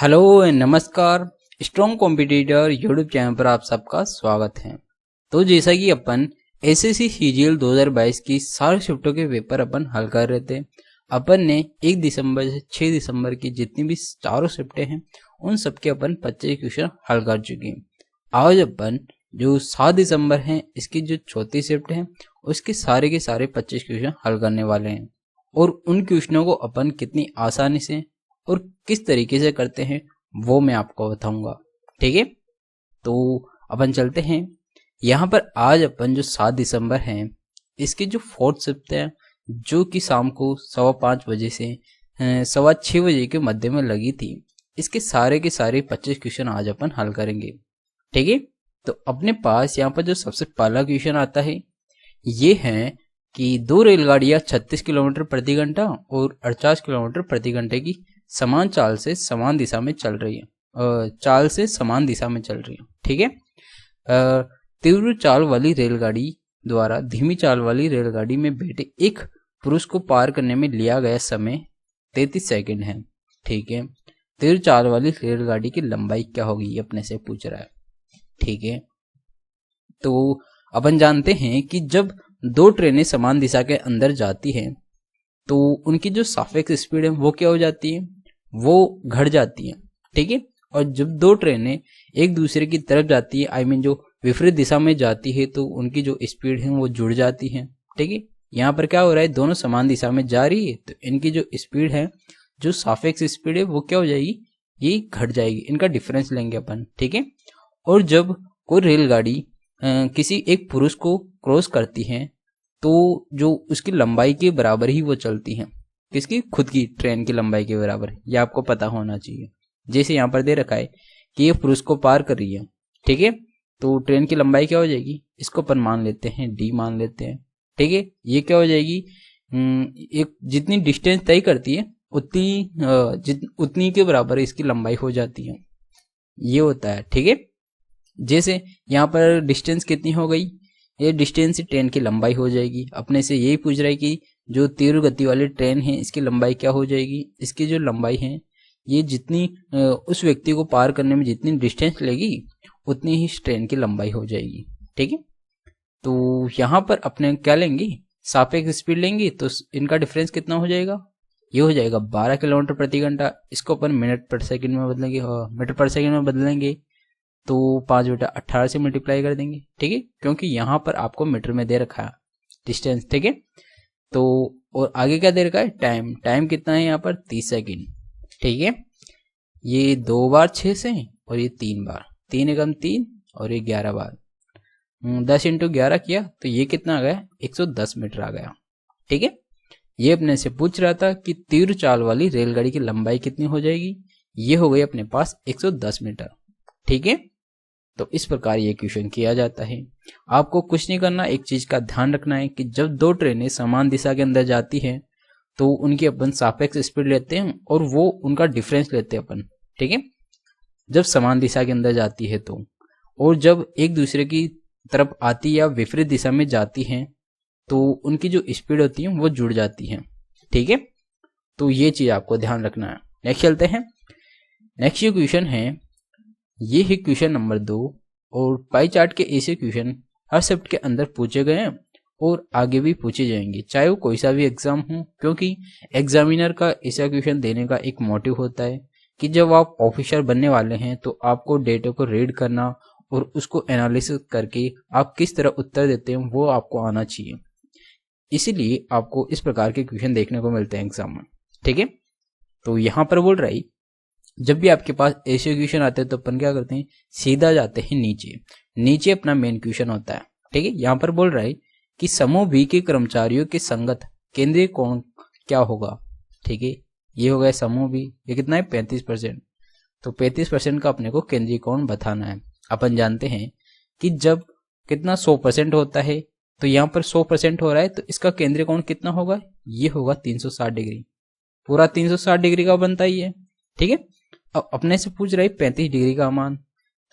Hello नमस्कार। Strong competitor YouTube channel पर आप सबका स्वागत है। तो जैसा कि अपन एसएससी सीजीएल 2022 की सारे शिफ्टों के पेपर अपन हल कर रहे थे। अपन ने 1 दिसंबर से 6 दिसंबर की जितनी भी चारों शिफ्टें हैं उन सबके अपन 25 क्वेश्चन हल कर चुके हैं। आज अपन जो 7 दिसंबर है इसकी जो चौथी शिफ्ट है उसके सारे के सारे 25 क्वेश्चन हल करने वाले हैं और उन क्वेश्चनों को अपन कितनी आसानी से और किस तरीके से करते हैं वो मैं आपको बताऊंगा। ठीक है, तो अपन चलते हैं। यहाँ पर आज अपन जो 7 दिसंबर है इसकी जो फोर्थ शिफ्ट है जो कि शाम को 5:15 बजे से 6:15 बजे के मध्य में लगी थी, इसके सारे के सारे 25 क्वेश्चन आज अपन हल करेंगे। ठीक है, तो अपने पास यहाँ पर जो सबसे पहला क्वेश्चन आता है ये है कि दो रेलगाड़ियां 36 किलोमीटर प्रति घंटा और 48 किलोमीटर प्रति घंटे की समान चाल से समान दिशा में चल रही है। ठीक है, तीव्र चाल वाली रेलगाड़ी द्वारा धीमी चाल वाली रेलगाड़ी में बैठे एक पुरुष को पार करने में लिया गया समय 33 सेकंड है। ठीक है, तीव्र चाल वाली रेलगाड़ी की लंबाई क्या होगी अपने से पूछ रहा है। ठीक है, तो अपन जानते हैं कि जब दो ट्रेनें समान दिशा के अंदर जाती हैं तो उनकी जो सापेक्ष स्पीड है वो क्या हो जाती है, वो घट जाती है। ठीक है, और जब दो ट्रेनें एक दूसरे की तरफ जाती है जो विपरीत दिशा में जाती है तो उनकी जो स्पीड है वो जुड़ जाती है। ठीक है, यहाँ पर क्या हो रहा है, दोनों समान दिशा में जा रही है तो इनकी जो स्पीड है, जो सापेक्ष स्पीड है वो क्या हो जाएगी, ये घट जाएगी। इनका डिफरेंस लेंगे अपन। ठीक है, और जब कोई रेलगाड़ी किसी एक पुरुष को क्रॉस करती है तो जो उसकी लंबाई के बराबर ही वो चलती है। किसकी? खुद की ट्रेन की लंबाई के बराबर। ये आपको पता होना चाहिए। जैसे यहाँ पर दे रखा है कि ये पुरुष को पार कर रही है। ठीक है, तो ट्रेन की लंबाई क्या हो जाएगी, इसको अपन मान लेते हैं डी मान लेते हैं। ठीक है, ये क्या हो जाएगी, एक जितनी डिस्टेंस तय करती है उतनी के बराबर इसकी लंबाई हो जाती है। ये होता है। ठीक है, जैसे यहाँ पर डिस्टेंस कितनी हो गई, ये डिस्टेंस से ट्रेन की लंबाई हो जाएगी। अपने से यही पूछ रहा है कि जो तीव्र गति वाली ट्रेन है इसकी लंबाई क्या हो जाएगी। इसकी जो लंबाई है ये जितनी उस व्यक्ति को पार करने में जितनी डिस्टेंस लेगी उतनी ही ट्रेन की लंबाई हो जाएगी। ठीक है, तो यहाँ पर अपने क्या लेंगे, सापेक्ष स्पीड लेंगे तो इनका डिफरेंस कितना हो जाएगा, ये हो जाएगा 12 किलोमीटर प्रति घंटा। इसको अपन मिनट पर सेकंड में बदलेंगे, मीटर पर सेकंड में बदलेंगे तो 5/18 से मल्टीप्लाई कर देंगे। ठीक है, क्योंकि यहाँ पर आपको मीटर में दे रखा है डिस्टेंस। ठीक है, तो और आगे क्या दे रखा है, टाइम कितना है यहाँ पर 30 सेकंड। ठीक है, ये 2 बार 6 से और ये 3 बार, 3 एकम 3 और ये 11 बार 10 × 11 किया तो ये कितना आ गया, 110 मीटर आ गया। ठीक है, ये अपने से पूछ रहा था कि तीव्र चाल वाली रेलगाड़ी की लंबाई कितनी हो जाएगी, ये हो गई अपने पास 110 मीटर। ठीक है, तो इस प्रकार ये क्वेश्चन किया जाता है। आपको कुछ नहीं करना, एक चीज का ध्यान रखना है कि जब दो ट्रेनें समान दिशा के अंदर जाती हैं तो उनकी अपन सापेक्ष स्पीड लेते हैं और वो उनका डिफरेंस लेते हैं अपन। ठीक है, जब समान दिशा के अंदर जाती है तो, और जब एक दूसरे की तरफ आती या विपरीत दिशा में जाती है तो उनकी जो स्पीड होती है वो जुड़ जाती है। ठीक है, तो ये चीज आपको ध्यान रखना है। नेक्स्ट चलते हैं। नेक्स्ट जो क्वेश्चन है ये है क्वेश्चन नंबर 2 और पाई चार्ट के ऐसे क्वेश्चन हर शिफ्ट के अंदर पूछे गए हैं और आगे भी पूछे जाएंगे, चाहे वो कोई सा भी एग्जाम हो, क्योंकि एग्जामिनर का ऐसा क्वेश्चन देने का एक मोटिव होता है कि जब आप ऑफिसर बनने वाले हैं तो आपको डेटा को रीड करना और उसको एनालिसिस करके आप किस तरह उत्तर देते हैं वो आपको आना चाहिए। इसीलिए आपको इस प्रकार के क्वेश्चन देखने को मिलते हैं एग्जाम में। ठीक है, तो यहाँ पर बोल रहा है जब भी आपके पास ऐसे क्वेश्चन आते हैं तो अपन क्या करते हैं, सीधा जाते हैं नीचे अपना मेन क्वेश्चन होता है। ठीक है, यहाँ पर बोल रहा है कि समूह बी के कर्मचारियों के संगत केंद्रीय कोण क्या होगा। ठीक है, ये हो गया समूह बी, ये कितना है 35%। तो 35% का अपने को केंद्रीय कोण बताना है। अपन जानते हैं कि जब कितना 100% होता है तो यहाँ पर 100% हो रहा है तो इसका केंद्रीय कोण कितना होगा, ये होगा 360 डिग्री। पूरा 360 डिग्री का बनता ही है। ठीक है, अब अपने से पूछ रहा है 35 डिग्री का मान,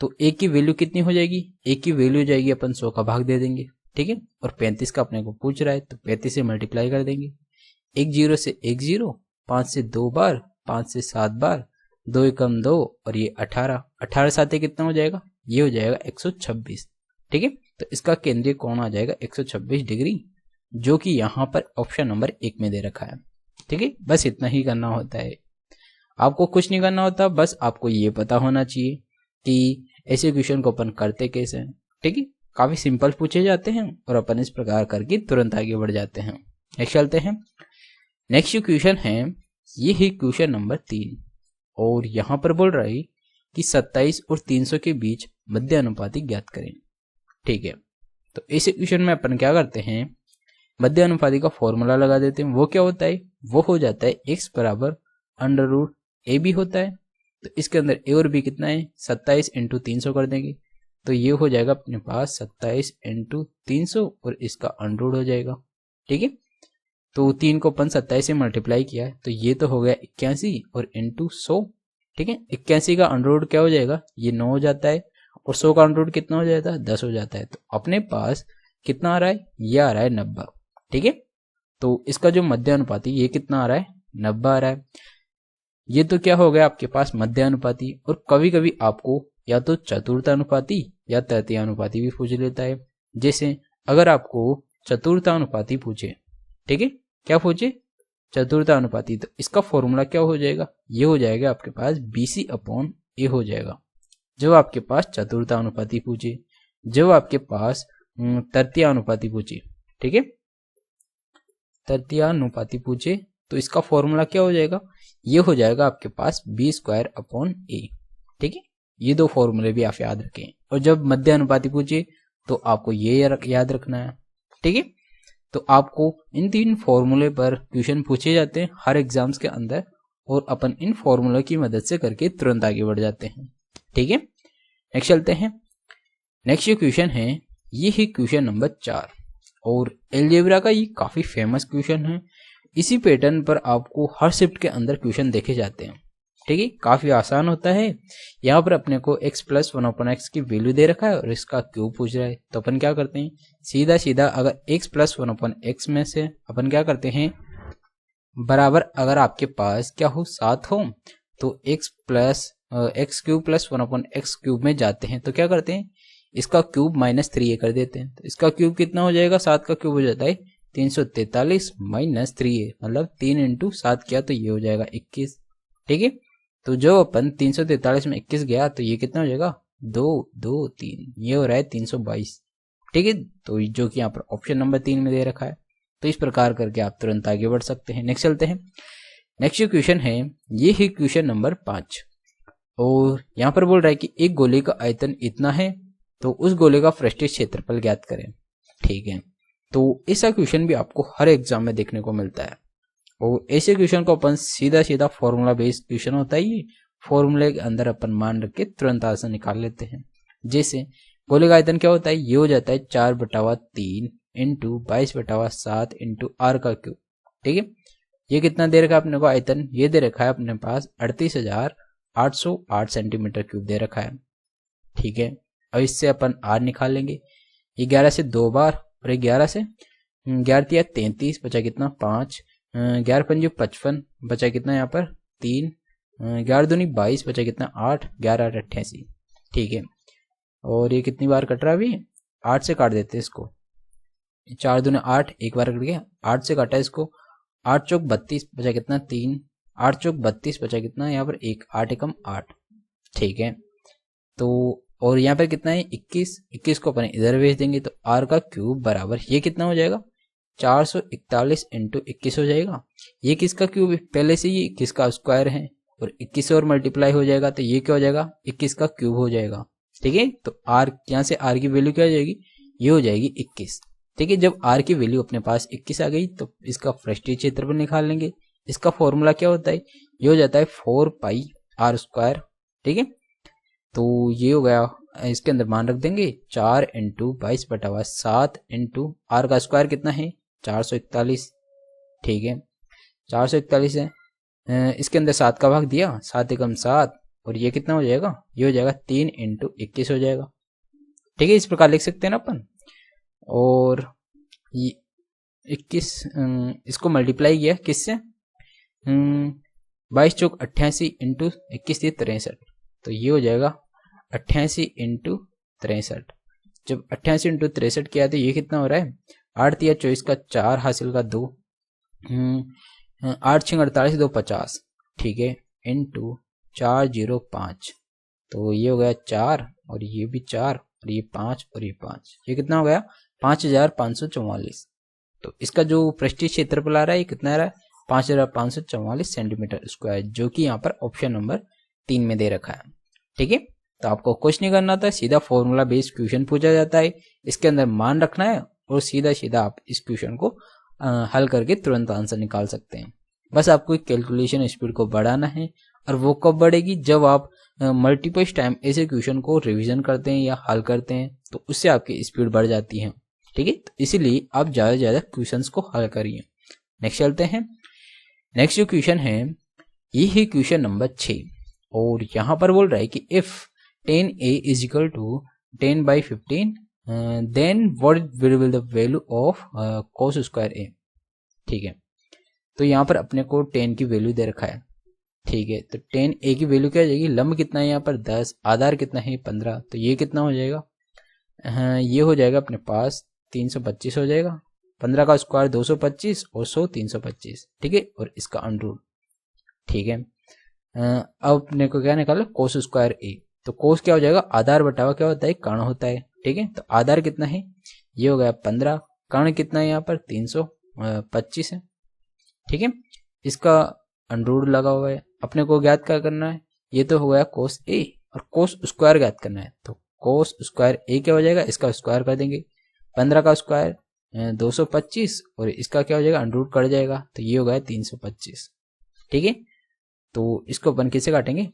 तो एक की वैल्यू कितनी हो जाएगी, एक की वैल्यू हो जाएगी अपन 100 का भाग दे देंगे। ठीक है, और 35 का अपने को पूछ रहा है तो 35 से मल्टीप्लाई कर देंगे। 1 0 से 1 0, 5 से 2 बार, 5 से 7 बार, 2 एकम 2 और ये 18, 18 साथ कितना हो जाएगा, ये हो जाएगा 126। ठीक है, तो इसका केंद्रीय कोण आ जाएगा 126 डिग्री, जो कि यहाँ पर ऑप्शन नंबर 1 में दे रखा है। ठीक है, बस इतना ही करना होता है, आपको कुछ नहीं करना होता, बस आपको ये पता होना चाहिए कि ऐसे क्वेश्चन को अपन करते कैसे हैं। ठीक है, काफी सिंपल पूछे जाते हैं और अपन इस प्रकार करके तुरंत आगे बढ़ जाते हैं। नेक्स्ट चलते हैं। नेक्स्ट जो क्वेश्चन है ये है क्वेश्चन नंबर 3 और यहाँ पर बोल रहा है कि 27 और 300 के बीच मध्य अनुपाती ज्ञात करें। ठीक है, तो इस क्वेश्चन में अपन क्या करते हैं, मध्य अनुपाती का फॉर्मूला लगा देते हैं। वो क्या होता है, वो हो जाता है x बराबर अंडर रूट ए बी होता है। तो इसके अंदर a और b कितना है, 27 इंटू 300 कर देंगे तो ये हो जाएगा अपने पास 27 इंटू 300 और इसका अंडर रूट हो जाएगा। ठीक है, तो 3 को अपन 27 से मल्टीप्लाई किया है तो ये तो हो गया 81 और इंटू 100। ठीक है, 81 का अंडर रूट क्या हो जाएगा, ये 9 हो जाता है और 100 का अंडर रूट कितना हो जाता है, 10 हो जाता है। तो अपने पास कितना आ रहा है, ये आ रहा है 90। ठीक है, तो इसका जो मध्य अनुपाती ये कितना आ रहा है, 90 आ रहा है। ये तो क्या हो गया आपके पास मध्य अनुपाती, और कभी कभी आपको या तो चतुर्थानुपाती या तृतीयानुपाती भी पूछ लेता है। जैसे अगर आपको चतुर्थानुपाती पूछे, ठीक है, क्या पूछे, चतुर्थानुपाती, तो इसका फॉर्मूला क्या हो जाएगा, ये हो जाएगा आपके पास BC/A हो जाएगा जब आपके पास चतुर्थानुपाती पूछे। जब आपके पास तृतीयानुपाती पूछे, ठीक है, तृतीयानुपाती पूछे तो इसका फॉर्मूला क्या हो जाएगा, ये हो जाएगा आपके पास B²/A। ठीक है, ये दो फॉर्मूले भी आप याद रखें। और जब मध्य अनुपाती पूछे तो आपको ये याद रखना है। ठीक है, तो आपको इन 3 फॉर्मूले पर क्वेश्चन पूछे जाते हैं हर एग्जाम्स के अंदर और अपन इन फॉर्मूलों की मदद से करके तुरंत आगे बढ़ जाते हैं। ठीक है, नेक्स्ट चलते हैं। नेक्स्ट क्वेश्चन है ये है क्वेश्चन नंबर 4 और एलजेब्रा का ये काफी फेमस क्वेश्चन है। इसी पैटर्न पर आपको हर शिफ्ट के अंदर क्वेश्चन देखे जाते हैं। ठीक है, काफी आसान होता है। यहाँ पर अपने को x + 1/x की वैल्यू दे रखा है और इसका क्यूब पूछ रहा है, तो अपन क्या करते हैं, सीधा सीधा अगर x + 1/x में से अपन क्या करते हैं, बराबर अगर आपके पास क्या हो 7 हो तो x क्यूब + 1/x क्यूब में जाते हैं तो क्या करते हैं, इसका क्यूब -3a कर देते हैं। तो इसका क्यूब कितना हो जाएगा, 7 का क्यूब हो जाता है 343 - 3a, मतलब 3 × 7 किया तो ये हो जाएगा 21। ठीक है, तो जो अपन 343 में 21 गया तो ये कितना हो जाएगा 2 2 3, ये हो रहा है 322। ठीक है, तो जो कि यहाँ पर ऑप्शन नंबर 3 में दे रखा है। तो इस प्रकार करके आप तुरंत आगे बढ़ सकते हैं। नेक्स्ट चलते हैं। नेक्स्ट क्वेश्चन है ये है क्वेश्चन नंबर 5 और यहाँ पर बोल रहा है कि एक गोले का आयतन इतना है तो उस गोले का पृष्ठीय क्षेत्रफल ज्ञात करें। ठीक है, तो ऐसा क्वेश्चन भी आपको हर एग्जाम में देखने को मिलता है और ऐसे क्वेश्चन को अपन सीधा सीधा फॉर्मूला बेस्ड क्वेश्चन होता है, ये फॉर्मूले के अंदर अपन मान रख के तुरंत आंसर निकाल लेते हैं। जैसे गोले का आयतन क्या होता है, ये हो जाता है 4/3 × 22/7 × r का क्यूब। ठीक है, ये कितना दे रखा है अपने को आयतन, ये दे रखा है अपने पास 38,808 सेंटीमीटर क्यूब दे रखा है। ठीक है, अब इससे अपन r निकाल लेंगे। ये 11 से 2 बार और 11 से 11 × 33 बचा कितना 5, 11 × 5 = 55 बचा कितना यहाँ पर 3, 11 दूनी 22 बचा कितना 8, 11 × 8 = 88। ठीक है, और ये कितनी बार कट रहा है अभी, 8 से काट देते हैं इसको, 4 दूनी 8, एक बार कट गया, 8 से काटा इसको, 8 × 4 = 32 बचा कितना 3, 8 × 4 = 32 बचा कितना यहाँ पर 1, 8 × 8। ठीक है, तो और यहाँ पर कितना है 21, 21 को अपन इधर भेज देंगे तो r का क्यूब बराबर ये कितना हो जाएगा 441 × 21 हो जाएगा। ये किसका क्यूब है, पहले से ये 21 का स्क्वायर है और 21 और मल्टीप्लाई हो जाएगा तो ये क्या हो जाएगा 21 का क्यूब हो जाएगा। ठीक है, तो r यहाँ से r की वैल्यू क्या हो जाएगी, ये हो जाएगी 21। ठीक है, जब r की वैल्यू अपने पास 21 आ गई तो इसका पृष्ठीय क्षेत्रफल निकाल लेंगे। इसका फॉर्मूला क्या होता है, ये हो जाता है 4πr²। ठीक है, तो ये हो गया, इसके अंदर मान रख देंगे 4 × 22/7 × r का स्क्वायर कितना है 441। ठीक है, 441 है, इसके अंदर 7 का भाग दिया, 7 × 7 और ये कितना हो जाएगा, ये हो जाएगा 3 × 21 हो जाएगा। ठीक है, इस प्रकार लिख सकते हैं ना अपन। और ये 21 इसको मल्टीप्लाई किया किससे, 22 चौक 88 इंटू 21 63, तो ये हो जाएगा 88 इंटू 63। जब 88 इंटू 63 किया तो ये कितना हो रहा है, 8 या 24 का 4 हासिल का 2, 8 6 48 2 50, ठीक है, इंटू 405, तो ये हो गया 4 और ये भी 4 और ये 5 और ये 5, ये कितना हो गया 5544। तो इसका जो पृष्ठीय क्षेत्रफल आ रहा है ये कितना आ रहा है 5544 सेंटीमीटर स्क्वायर, जो कि यहाँ पर ऑप्शन नंबर 3 में दे रखा है। ठीक है, तो आपको कुछ नहीं करना था, सीधा फॉर्मूला बेस्ड क्वेश्चन पूछा जाता है, इसके अंदर मान रखना है और सीधा सीधा आप इस क्वेश्चन को हल करके तुरंत आंसर निकाल सकते हैं। बस आपको कैलकुलेशन स्पीड को बढ़ाना है, और वो कब बढ़ेगी, जब आप मल्टीपल टाइम ऐसे क्वेश्चन को रिवीजन करते हैं या हल करते हैं, तो उससे आपकी स्पीड बढ़ जाती है। ठीक है, तो इसीलिए आप ज़्यादा से ज़्यादा क्वेश्चंस को हल करिए। नेक्स्ट चलते हैं। नेक्स्ट जो क्वेश्चन है ये है क्वेश्चन नंबर 6, और यहाँ पर बोल रहा है कि if 10a is equal to 10/15 then what will be the value of cos square a। ठीक है, तो यहाँ पर अपने को 10 की वैल्यू दे रखा है। ठीक है, तो 10a की वैल्यू क्या हो जाएगी, लंब कितना है यहाँ पर 10, आधार कितना है 15, तो ये कितना हो जाएगा, ये हो जाएगा अपने पास 325 हो जाएगा, 15 का स्क्वायर 225 और 100 325। ठीक है, और इसका अंडर। ठीक है, अब अपने को क्या निकाला कोस स्क्वायर ए, तो कोस क्या हो जाएगा, आधार बटावा क्या होता है कर्ण होता है। ठीक है, तो आधार कितना है, ये हो गया 15, कर्ण कितना है यहाँ पर 325 है। ठीक है, इसका अंडर लगा हुआ है, अपने को ज्ञात क्या करना है, ये तो हो गया कोस ए, और कोस स्क्वायर ज्ञात करना है, तो कोस स्क्वायर ए क्या हो जाएगा, इसका स्क्वायर कर देंगे, 15 का स्क्वायर 225 और इसका क्या हो जाएगा अंडर रूट कट जाएगा, तो ये हो गया 325। ठीक है, तो इसको अपन किससे काटेंगे,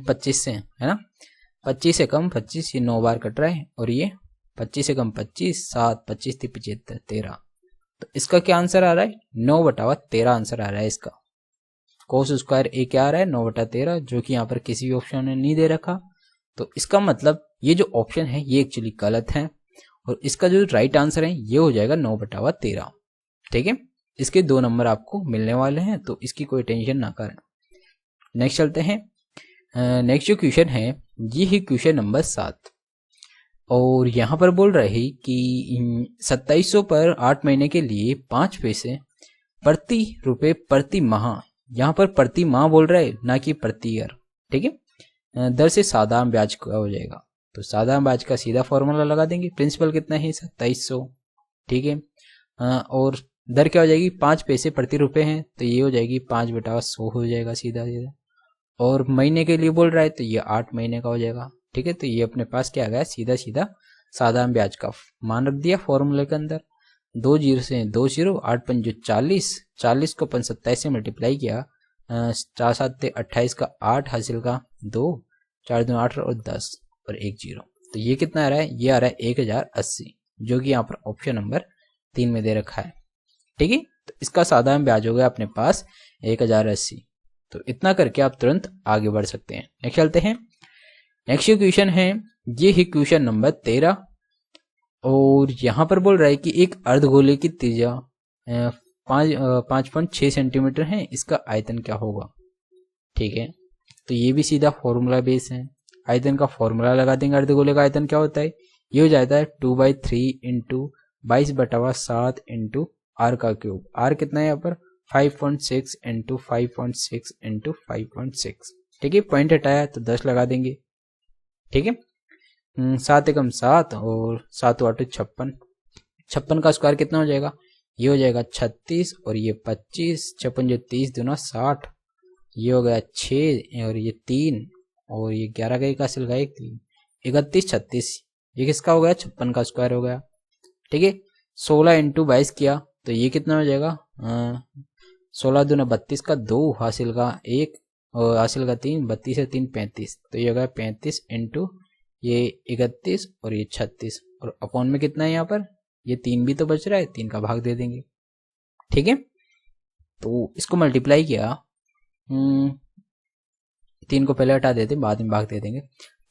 25 से, है ना, 25 से कम 25, ये 9 बार कट रहा है, और ये 25 से कम 25, 7 25 75 13, तो इसका क्या आंसर आ रहा है 9/13 आंसर आ रहा है इसका। कोस स्क्वायर ए क्या आ रहा है 9/13, जो कि यहाँ पर किसी भी ऑप्शन ने नहीं दे रखा, तो इसका मतलब ये जो ऑप्शन है ये एक्चुअली गलत है, और इसका जो राइट आंसर है ये हो जाएगा 9/13। ठीक है, इसके 2 नंबर आपको मिलने वाले हैं, तो इसकी कोई टेंशन ना करें। नेक्स्ट चलते हैं। नेक्स्ट जो क्वेश्चन है ये है क्वेश्चन नंबर 7, और यहाँ पर बोल रहे हैं कि 2700 पर 8 महीने के लिए 5 पैसे प्रति रुपए प्रति माह, यहाँ पर प्रति माह बोल रहा है ना कि प्रति ईयर। ठीक है, दर से साधारण ब्याज का हो जाएगा, तो साधारण ब्याज का सीधा फॉर्मूला लगा देंगे, प्रिंसिपल कितना है 2700। ठीक है, और दर क्या हो जाएगी 5 पैसे प्रति रुपए हैं, तो ये हो जाएगी 5/100 हो जाएगा सीधा सीधा, और महीने के लिए बोल रहा है तो ये 8 महीने का हो जाएगा। ठीक है, तो ये अपने पास क्या आ गया सीधा सीधा साधारण ब्याज का मान रख दिया फॉर्मूले के अंदर, 2 जीरो से 2 जीरो, 8 पंजे 40, 40 को 27 से मल्टीप्लाई किया, 4 7 28 का 8 हासिल का 2, 4 2 8 और 10 और 1 जीरो, तो ये कितना आ रहा है, ये आ रहा है 1080, जो कि यहाँ पर ऑप्शन नंबर 3 में दे रखा है। ठीक है, तो इसका साधारण ब्याज हो गया अपने पास 1080, तो इतना करके आप तुरंत आगे बढ़ सकते हैं। नेक्स्ट चलते हैं। नेक्स्ट क्वेश्चन है ये है क्वेश्चन नंबर 13, और यहाँ पर बोल रहा है कि एक अर्धगोले की त्रिज्या 5.6 सेंटीमीटर है, इसका आयतन क्या होगा। ठीक है, तो ये भी सीधा फॉर्मूला बेस है, आयतन का फॉर्मूला लगा देंगे। अर्धगोले का आयतन क्या होता है, ये हो जाता है 2/3 इंटू 22/7 इंटू आर का क्यूब, आर कितना है यहाँ पर 5.6 इंटू 5.6 इंटू 5.6। ठीक है, पॉइंट हटाया तो 10 लगा देंगे। ठीक है, 7 एकम 7 और 7 8 56, 56 का स्क्वायर कितना हो जाएगा, ये हो जाएगा 36 और ये 25, 56 जो 30 दूना 60, ये हो गया 6 और ये 3 और ये 11 का 1 हासिल का 1 3, 31 36, ये किसका हो गया 56 का स्क्वायर हो गया। ठीक है, 16 इंटू 22 किया तो ये कितना हो जाएगा 16 दूना 32 का 2 हासिल का 1 और हासिल का 3, 32 से 3 35, तो ये हो गया 35 इंटू ये 31 और ये 36, और अपॉन में कितना है यहाँ पर, ये 3 भी तो बच रहा है, 3 का भाग दे देंगे। ठीक है, तो इसको मल्टीप्लाई किया, 3 को पहले हटा देते बाद में भाग दे देंगे,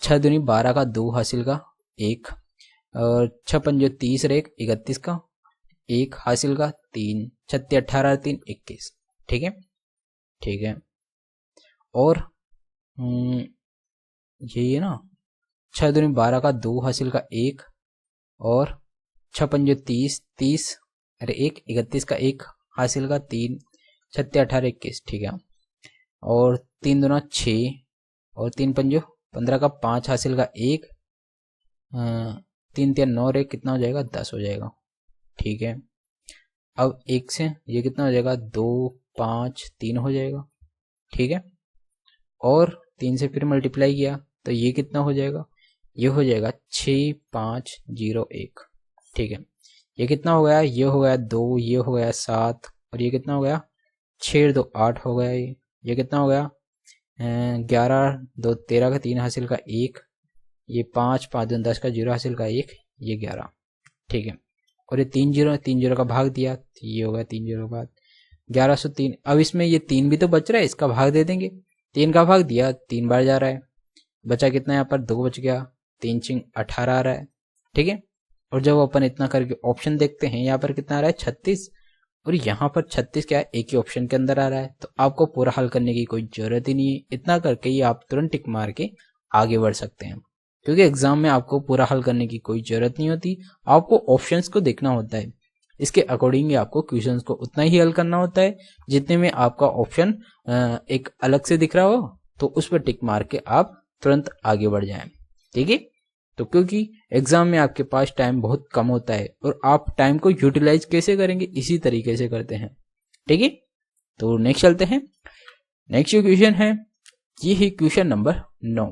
6 दूनी 12 का 2 हासिल का 1 और 6 पंजे 30 और 1 31 का 1 हासिल का 3, 36 18 3 21। ठीक है, ठीक है। और यही है ना, 6 दूनी 12 का 2 हासिल का 1, और 6 पंजे 30, 30 अरे 1 31 का 1 हासिल का 3, 6 18 21, ठीक है। और 3 दूना 6 और 3 पंजो 15 का 5 हासिल का 1, 3 3 9 और 1 कितना हो जाएगा, 10 हो जाएगा, ठीक है। अब 1 से ये कितना हो जाएगा, 2 5 3 हो जाएगा, ठीक है। और 3 से फिर मल्टीप्लाई किया तो ये कितना हो जाएगा, ये हो जाएगा 6 5 0 1, ठीक है। ये कितना हो गया, ये हो गया 2, ये हो गया 7, और ये कितना हो गया 6 2 8 हो गया, ये कितना हो गया 11 2 13 का 3 हासिल का 1, ये 5 5 2 10 का 0 हासिल का 1, ये 11, ठीक है। और ये 3 0 का भाग दिया तो ये हो गया 3 0 के बाद 1103। अब इसमें ये 3 भी तो बच रहा है, इसका भाग दे देंगे, 3 का भाग दिया 3 बार जा रहा है, बचा कितना यहाँ पर 2 बच गया, 3 चिंग 18 आ रहा है, ठीक है। और जब अपन इतना करके ऑप्शन देखते हैं यहाँ पर कितना आ रहा है 36, और यहाँ पर 36 क्या है, एक ही ऑप्शन के अंदर आ रहा है, तो आपको पूरा हल करने की कोई जरूरत ही नहीं है। इतना करके ही आप तुरंत टिक मार के आगे बढ़ सकते हैं, क्योंकि एग्जाम में आपको पूरा हल करने की कोई जरूरत नहीं होती, आपको ऑप्शंस को देखना होता है, इसके अकॉर्डिंग आपको क्वेश्चंस को उतना ही हल करना होता है जितने में आपका ऑप्शन एक अलग से दिख रहा हो, तो उस पर टिक मार के आप तुरंत आगे बढ़ जाएं, ठीक है। तो क्योंकि एग्जाम में आपके पास टाइम बहुत कम होता है, और आप टाइम को यूटिलाइज कैसे करेंगे, इसी तरीके से करते हैं, ठीक है। तो नेक्स्ट चलते हैं। नेक्स्ट जो क्वेश्चन है ये है क्वेश्चन नंबर 9,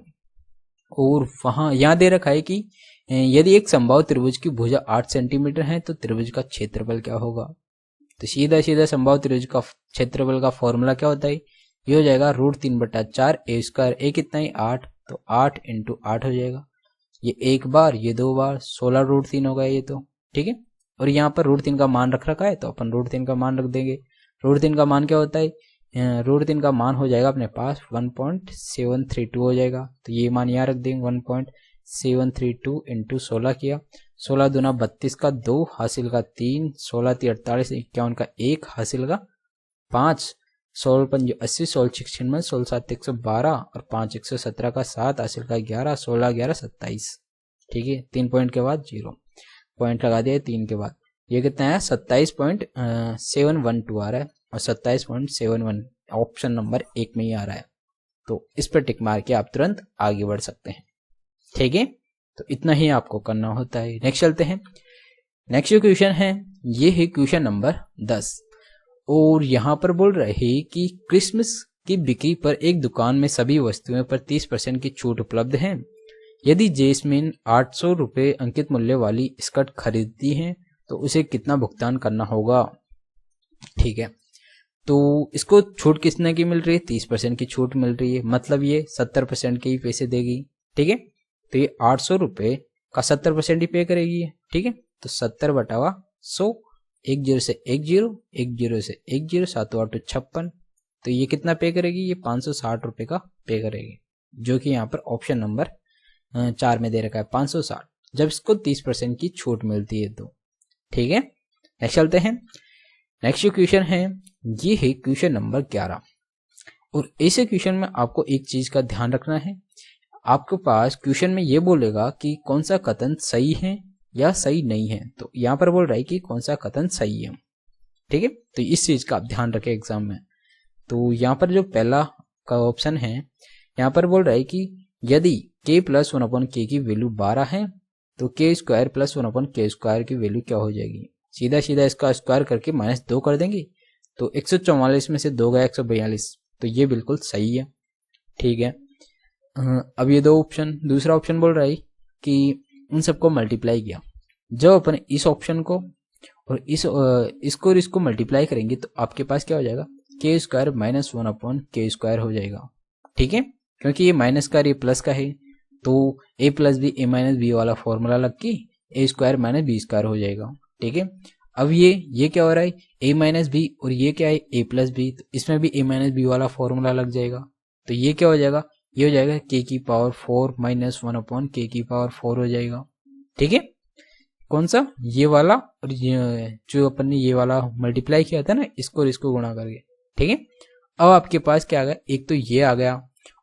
और वहां यहां दे रखा है कि यदि एक समबाहु त्रिभुज की भुजा 8 सेंटीमीटर है तो त्रिभुज का क्षेत्रफल क्या होगा। तो सीधा सीधा समबाहु त्रिभुज का क्षेत्रफल का फॉर्मूला क्या होता है, ये हो जाएगा √3/4 ए स्क्वायर, ए कितना है 8, तो 8 × 8 हो जाएगा, ये एक बार ये 2 बार 16 √3 होगा ये, तो ठीक है। और यहाँ पर √3 का मान रख रखा है तो अपन √3 का मान रख देंगे। √3 का मान क्या होता है, √3 का मान हो जाएगा अपने पास 1.732 हो जाएगा, तो ये मान यहाँ रख देंगे 1.732 × 16 किया, 16 दूना 32 का 2 हासिल का 3, 16 3 48 51 का 1 हासिल का 5, 16 5 80, 16 6 96, 16 7 112 और 5 117 का 7 हासिल का 11, 16 11 27, ठीक है। 3 पॉइंट के बाद 0 पॉइंट लगा दिया, 3 के बाद ये कितना है 27.712 आ रहा है, और 27.71 ऑप्शन नंबर 1 में ही आ रहा है, तो इस पर टिक मार के आप तुरंत आगे बढ़ सकते हैं, ठीक है। तो इतना ही आपको करना होता है। नेक्स्ट चलते हैं। नेक्स्ट जो क्वेश्चन है ये है क्वेश्चन नंबर 10, और यहाँ पर बोल रहे हैं कि क्रिसमस की बिक्री पर एक दुकान में सभी वस्तुओं पर 30% की छूट उपलब्ध है। यदि जेस्मिन 800 रुपये अंकित मूल्य वाली स्कर्ट खरीदती है तो उसे कितना भुगतान करना होगा, ठीक है। तो इसको छूट कितने की मिल रही है, 30% की छूट मिल रही है, मतलब ये 70% के ही पैसे देगी, ठीक है। तो ये 800 रुपये का 70% ही पे करेगी, ठीक है। तो 70/100, 1 0 से 1 0, 1 0 से 1 0, 7 8 56, तो ये कितना पे करेगी, ये 560 रुपये का पे करेगी, जो कि यहाँ पर ऑप्शन नंबर 4 में दे रखा है 560, जब इसको 30% की छूट मिलती है तो, ठीक है। नेक्स्ट चलते हैं। नेक्स्ट क्वेश्चन है ये है क्वेश्चन नंबर 11, और ऐसे क्वेश्चन में आपको एक चीज का ध्यान रखना है, आपके पास क्वेश्चन में ये बोलेगा कि कौन सा कथन सही है या सही नहीं है, तो यहाँ पर बोल रहा है कि कौन सा कथन सही है, ठीक है। तो इस चीज का आप ध्यान रखें एग्जाम में। तो यहाँ पर जो पहला का ऑप्शन है, यहाँ पर बोल रहा है कि यदि k + 1/k की वैल्यू 12 है तो k² + 1/k² की वैल्यू क्या हो जाएगी। सीधा सीधा इसका स्क्वायर करके -2 कर देंगे, तो 144 में से 2 गया 142, तो ये बिल्कुल सही है, ठीक है। अब ये दो ऑप्शन, दूसरा ऑप्शन बोल रहा है कि इन सबको मल्टीप्लाई किया, जब अपन इस ऑप्शन को और इसको और इसको मल्टीप्लाई करेंगे तो आपके पास क्या हो जाएगा, k² - 1/k² हो जाएगा, ठीक है। क्योंकि ये माइनस का और ये प्लस का है, तो a + b a - b वाला फॉर्मूला लग के a² - b² हो जाएगा, ठीक है। अब ये क्या हो रहा है, a - b, और ये क्या है a + b, तो इसमें भी a - b वाला फॉर्मूला लग जाएगा, तो ये क्या हो जाएगा, ये हो जाएगा k⁴ - 1/k⁴ हो जाएगा, ठीक है। कौन सा, ये वाला, और ये जो अपन ने ये वाला मल्टीप्लाई किया था ना, इसको और इसको गुणा करके, ठीक है। अब आपके पास क्या आ गया, एक तो ये आ गया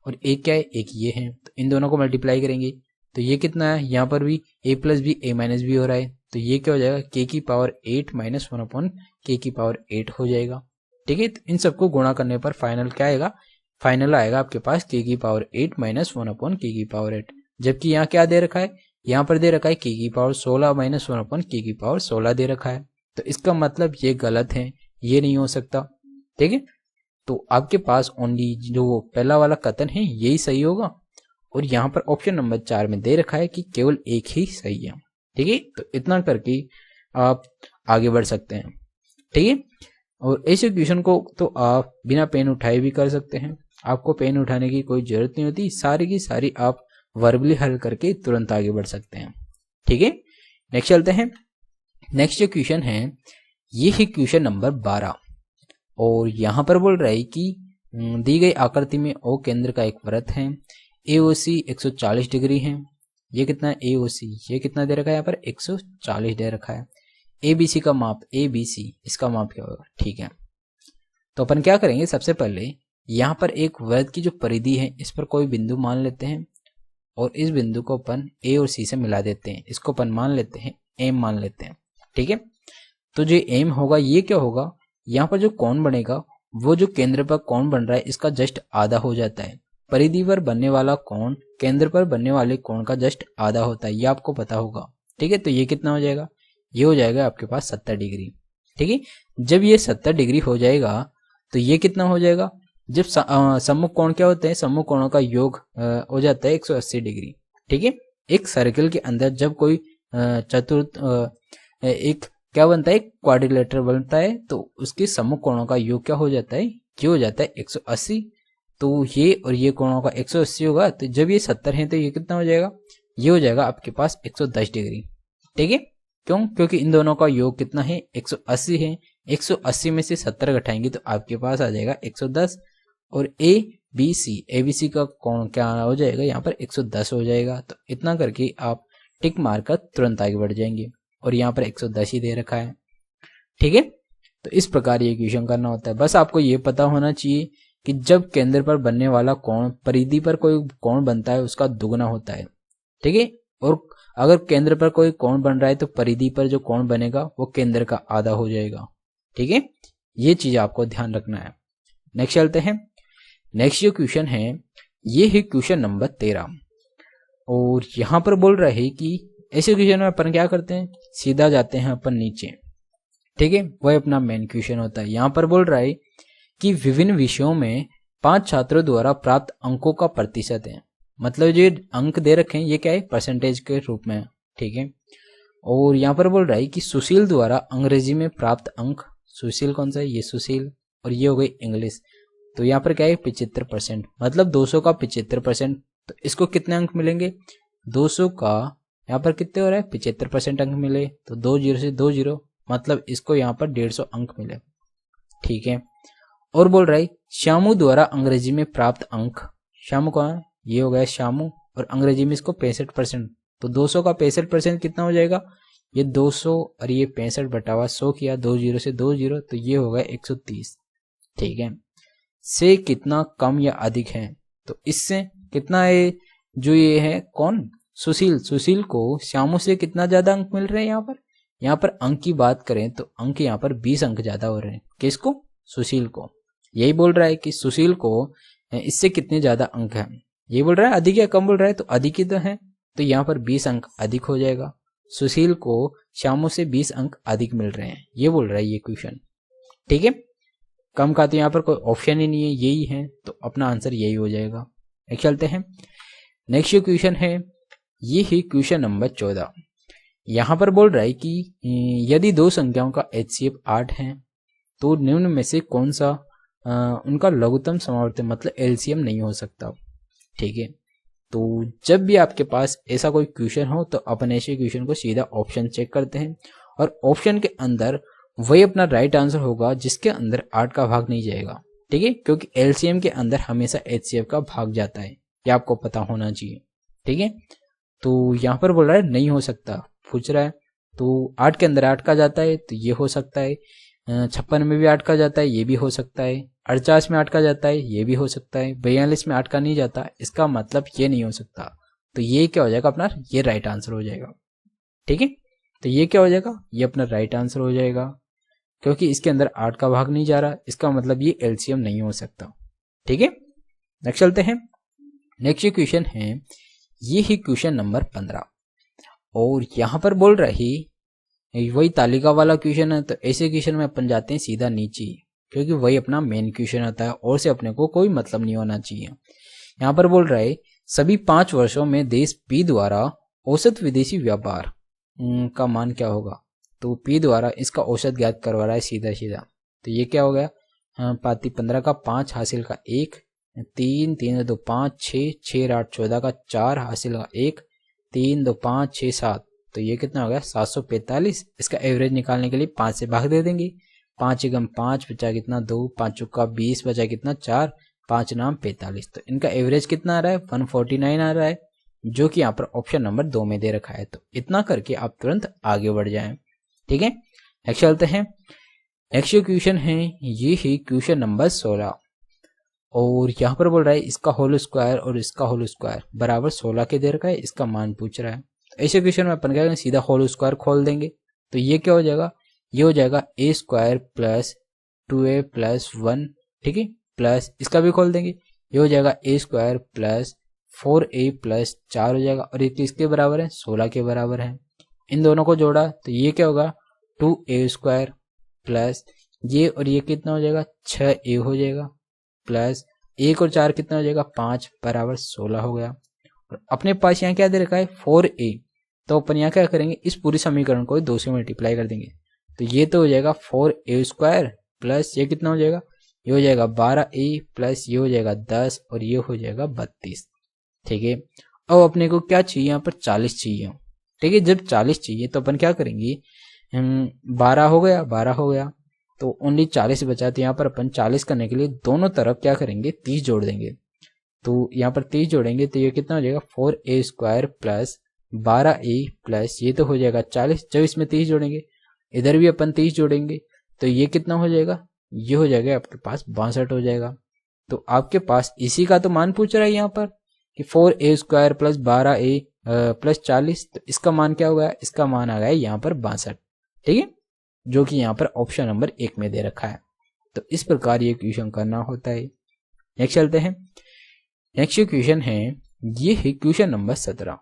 और एक क्या है, एक ये है, तो इन दोनों को मल्टीप्लाई करेंगे तो ये कितना है, यहाँ पर भी a plus b a minus b हो रहा है, तो ये क्या हो जाएगा, k की पावर 8 माइनस 1 अपॉन k की पावर 8 हो जाएगा। ठीक है, तो इन सबको गुणा करने पर फाइनल क्या आएगा, फाइनल आएगा आपके पास k की पावर 8 माइनस 1 अपॉन k की पावर 8। जबकि यहाँ क्या दे रखा है, यहाँ पर दे रखा है k की पावर 16 माइनस 1 अपॉन k की पावर 16 दे रखा है, तो इसका मतलब ये गलत है, ये नहीं हो सकता। ठीक है, तो आपके पास ओनली जो पहला वाला कथन है यही सही होगा, और यहाँ पर ऑप्शन नंबर 4 में दे रखा है कि केवल एक ही सही है। ठीक है, तो इतना करके आप आगे बढ़ सकते हैं। ठीक है, और ऐसे क्वेश्चन को तो आप बिना पेन उठाए भी कर सकते हैं, आपको पेन उठाने की कोई जरूरत नहीं होती, सारी की सारी आप वर्बली हल करके तुरंत आगे बढ़ सकते हैं। ठीक है, नेक्स्ट चलते हैं। नेक्स्ट जो क्वेश्चन है ये है क्वेश्चन नंबर 12, और यहाँ पर बोल रहा है कि दी गई आकृति में ओ केंद्र का एक वृत्त है, AOC 140 डिग्री है, ये कितना है AOC, ये कितना दे रखा है यहाँ पर 140 दे रखा है। ABC का माप, ABC इसका माप क्या होगा। ठीक है, तो अपन क्या करेंगे, सबसे पहले यहाँ पर एक वृत्त की जो परिधि है इस पर कोई बिंदु मान लेते हैं, और इस बिंदु को अपन A और C से मिला देते हैं, इसको अपन मान लेते हैं M मान लेते हैं। ठीक है, तो जो M होगा ये क्या होगा, यहाँ पर जो कोण बनेगा वो जो केंद्र पर कोण बन रहा है इसका जस्ट आधा हो जाता है। परिधि पर बनने वाला कोण केंद्र पर बनने वाले कोण का जस्ट आधा होता है, ये आपको पता होगा। ठीक है, तो ये कितना हो जाएगा, ये हो जाएगा आपके पास 70 डिग्री। ठीक है, जब ये 70 डिग्री हो जाएगा तो ये कितना हो जाएगा, जब सम्मुख कोण क्या होते हैं, सम्मुख कोणों का योग हो जाता है 180 डिग्री। ठीक है, एक सर्कल के अंदर जब कोई चतुर्थ एक क्या बनता है, क्वाड्रिलेटरल बनता है, तो उसके सम्मुख कोणों का योग क्या हो जाता है, ये हो जाता है 180। तो ये और ये कोणों का 180 होगा, तो जब ये 70 है तो ये कितना हो जाएगा, ये हो जाएगा आपके पास 110 डिग्री। ठीक है, क्यों, क्योंकि इन दोनों का योग कितना है 180 है, 180 में से 70 घटाएंगे तो आपके पास आ जाएगा 110, और ABC का कोण क्या हो जाएगा यहाँ पर 110 हो जाएगा। तो इतना करके आप टिक मार कर तुरंत आगे बढ़ जाएंगे, और यहाँ पर 110 ही दे रखा है। ठीक है, तो इस प्रकार ये क्वेश्चन करना होता है। बस आपको ये पता होना चाहिए कि जब केंद्र पर बनने वाला कोण परिधि पर कोई कोण बनता है उसका दुगना होता है। ठीक है, और अगर केंद्र पर कोई कोण बन रहा है तो परिधि पर जो कोण बनेगा वो केंद्र का आधा हो जाएगा। ठीक है, ये चीज आपको ध्यान रखना है। नेक्स्ट चलते हैं। नेक्स्ट जो क्वेश्चन है ये है क्वेश्चन नंबर 13, और यहाँ पर बोल रहा है कि ऐसे क्वेश्चन में अपन क्या करते हैं, सीधा जाते हैं अपन नीचे। ठीक है, वह अपना मेन क्वेश्चन होता है। यहाँ पर बोल रहा है कि विभिन्न विषयों में 5 छात्रों द्वारा प्राप्त अंकों का प्रतिशत है, मतलब जो अंक दे रखे हैं ये क्या है, परसेंटेज के रूप में। ठीक है, और यहाँ पर बोल रहा है कि सुशील द्वारा अंग्रेजी में प्राप्त अंक, सुशील कौन सा है, ये सुशील, और ये हो गई इंग्लिश, तो यहाँ पर क्या है 75%, मतलब 200 का 75%, तो इसको कितने अंक मिलेंगे, 200 का यहाँ पर कितने हो रहा है 75% अंक मिले, तो 2 0 से 2 0, मतलब इसको यहाँ पर 150 अंक मिले। ठीक है, और बोल रहा है श्यामू द्वारा अंग्रेजी में प्राप्त अंक, श्यामू कौन है, ये हो गया श्यामू, और अंग्रेजी में इसको 65%, तो 200 का 65% कितना हो जाएगा, ये 200 और ये 65 बटा हुआ 100 किया, 2 0 से 2 0, तो ये हो गया 130। ठीक है, से कितना कम या अधिक है, तो इससे कितना है, जो ये है कौन, सुशील, सुशील को श्यामू से कितना ज्यादा अंक मिल रहे हैं। यहाँ पर अंक की बात करें तो अंक यहाँ पर 20 अंक ज्यादा हो रहे हैं, किसको, सुशील को। यही बोल रहा है कि सुशील को इससे कितने ज्यादा अंक हैं, ये बोल रहा है अधिक या कम बोल रहा है, तो अधिक ही तो है, तो यहाँ पर 20 अंक अधिक हो जाएगा, सुशील को श्यामू से 20 अंक अधिक मिल रहे हैं, ये बोल रहा है ये क्वेश्चन। ठीक है, कम का तो यहाँ पर कोई ऑप्शन ही नहीं है, यही है, तो अपना आंसर यही हो जाएगा। नेक्स्ट चलते हैं। नेक्स्ट क्वेश्चन है ये है क्वेश्चन नंबर 14। यहाँ पर बोल रहा है कि यदि दो संख्याओं का HCF 8 है तो निम्न में से कौन सा उनका लघुत्तम समावर्ती मतलब LCM नहीं हो सकता। ठीक है, तो जब भी आपके पास ऐसा कोई क्वेश्चन हो तो अपन ऐसे क्वेश्चन को सीधा ऑप्शन चेक करते हैं, और ऑप्शन के अंदर वही अपना राइट आंसर होगा जिसके अंदर 8 का भाग नहीं जाएगा। ठीक है, क्योंकि LCM के अंदर हमेशा HCF का भाग जाता है, ये आपको पता होना चाहिए। ठीक है, तो यहाँ पर बोल रहा है नहीं हो सकता, पूछ रहा है, तो 8 के अंदर 8 का जाता है तो ये हो सकता है, 56 में भी 8 का जाता है ये भी हो सकता है, 48 में 8 का जाता है, ये भी हो सकता है। 42 में 8 का नहीं जाता, इसका मतलब ये नहीं हो सकता। तो ये क्या हो जाएगा अपना, ये राइट आंसर हो जाएगा। ठीक है, तो ये क्या हो जाएगा, ये अपना राइट आंसर हो जाएगा, क्योंकि इसके अंदर 8 का भाग नहीं जा रहा, इसका मतलब ये एलसीएम नहीं हो सकता। ठीक है, नेक्स्ट चलते हैं। नेक्स्ट क्वेश्चन है, ये ही क्वेश्चन नंबर 15, और यहां पर बोल रही वही तालिका वाला क्वेश्चन है। तो ऐसे क्वेश्चन में अपन जाते हैं सीधा नीचे, क्योंकि वही अपना मेन क्वेश्चन होता है और से अपने को कोई मतलब नहीं होना चाहिए। यहाँ पर बोल रहा है सभी 5 वर्षों में देश पी द्वारा औसत विदेशी व्यापार का मान क्या होगा। तो पी द्वारा इसका औसत ज्ञात करवा रहा है सीधा सीधा। तो ये क्या हो गया, 15 का 5 हासिल का 1, 3 3 2 5 6 6 8 14 का 4 हासिल का 1, 3 2 5 6 7, तो ये कितना हो गया 745। इसका एवरेज निकालने के लिए 5 से भाग दे देंगे। 5 एकम 5 बचा कितना 2, 5 चौका 20 बचा कितना 4, 5 नाम 45। तो इनका एवरेज कितना आ रहा है 149 आ रहा है, जो कि यहाँ पर ऑप्शन नंबर 2 में दे रखा है। तो इतना करके आप तुरंत आगे बढ़ जाएं। ठीक है, नेक्स्ट चलते हैं। नेक्स्ट क्वेश्चन है, ये ही क्वेश्चन नंबर 16, और यहाँ पर बोल रहा है इसका होल स्क्वायर और इसका होल स्क्वायर बराबर 16 के दे रखा है, इसका मान पूछ रहा है। तो ऐसे क्वेश्चन में अपन क्या करेंगे, सीधा होल स्क्वायर खोल देंगे। तो ये क्या हो जाएगा, ये हो जाएगा ए स्क्वायर प्लस 2a प्लस 1, ठीक है, प्लस इसका भी खोल देंगे, ये हो जाएगा ए स्क्वायर प्लस 4a प्लस 4 हो जाएगा, और ये किसके बराबर है 16 के बराबर है। इन दोनों को जोड़ा तो ये क्या होगा 2a स्क्वायर प्लस ये और ये कितना हो जाएगा 6a हो जाएगा, प्लस 1 और 4 कितना हो जाएगा 5 बराबर 16 हो गया। और अपने पास यहाँ क्या दे रखा है 4a, तो अपन यहाँ क्या करेंगे इस पूरी समीकरण को 2 से मल्टीप्लाई कर देंगे। तो ये तो हो जाएगा 4a स्क्वायर प्लस ये कितना हो जाएगा, ये हो जाएगा 12a प्लस ये हो जाएगा 10 और ये हो जाएगा 32। ठीक है, अब अपने को क्या चाहिए यहाँ पर 40 चाहिए। ठीक है, जब 40 चाहिए तो अपन क्या करेंगे 12 हो गया तो ओनली 40 बचा। तो यहाँ पर अपन 40 करने के लिए दोनों तरफ क्या करेंगे 30 जोड़ देंगे। तो यहाँ पर 30 जोड़ेंगे तो ये कितना हो जाएगा 4a square plus 12a plus ये तो हो जाएगा 40। जब इसमें 30 जोड़ेंगे इधर भी अपन 30 जोड़ेंगे तो ये कितना हो जाएगा, ये हो जाएगा आपके पास 62 हो जाएगा। तो आपके पास इसी का तो मान पूछ रहा है यहाँ पर कि 4a square plus 12a plus 40, तो इसका मान क्या होगा, इसका मान आ गया यहाँ पर 62। ठीक है, जो कि यहाँ पर ऑप्शन नंबर 1 में दे रखा है। तो इस प्रकार ये क्वेश्चन करना होता है। नेक्स्ट चलते हैं। नेक्स्ट क्वेश्चन है, ये है क्वेश्चन नंबर 17,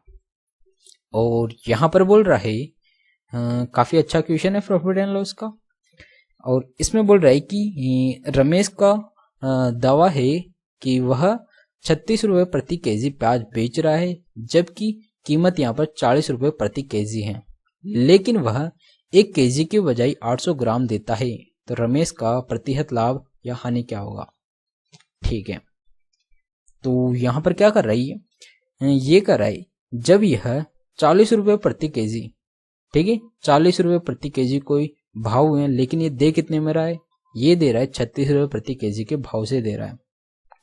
और यहाँ पर बोल रहा है काफी अच्छा क्वेश्चन है प्रॉफिट एंड लॉस का, और इसमें बोल रहा है कि रमेश का दावा है कि वह 36 रुपए प्रति केजी प्याज बेच रहा है, जबकि कीमत यहाँ पर 40 रुपए प्रति केजी है, लेकिन वह 1 केजी के बजाय 800 ग्राम देता है। तो रमेश का प्रतिशत लाभ या हानि क्या होगा। ठीक है, तो यहाँ पर क्या कर रही है, ये कर रहा है जब यह 40 रुपए प्रति केजी, ठीक है 40 रुपए प्रति केजी कोई भाव हुए, लेकिन ये दे कितने में रहा है, ये दे रहा है 36 रुपए प्रति केजी के भाव से दे रहा है।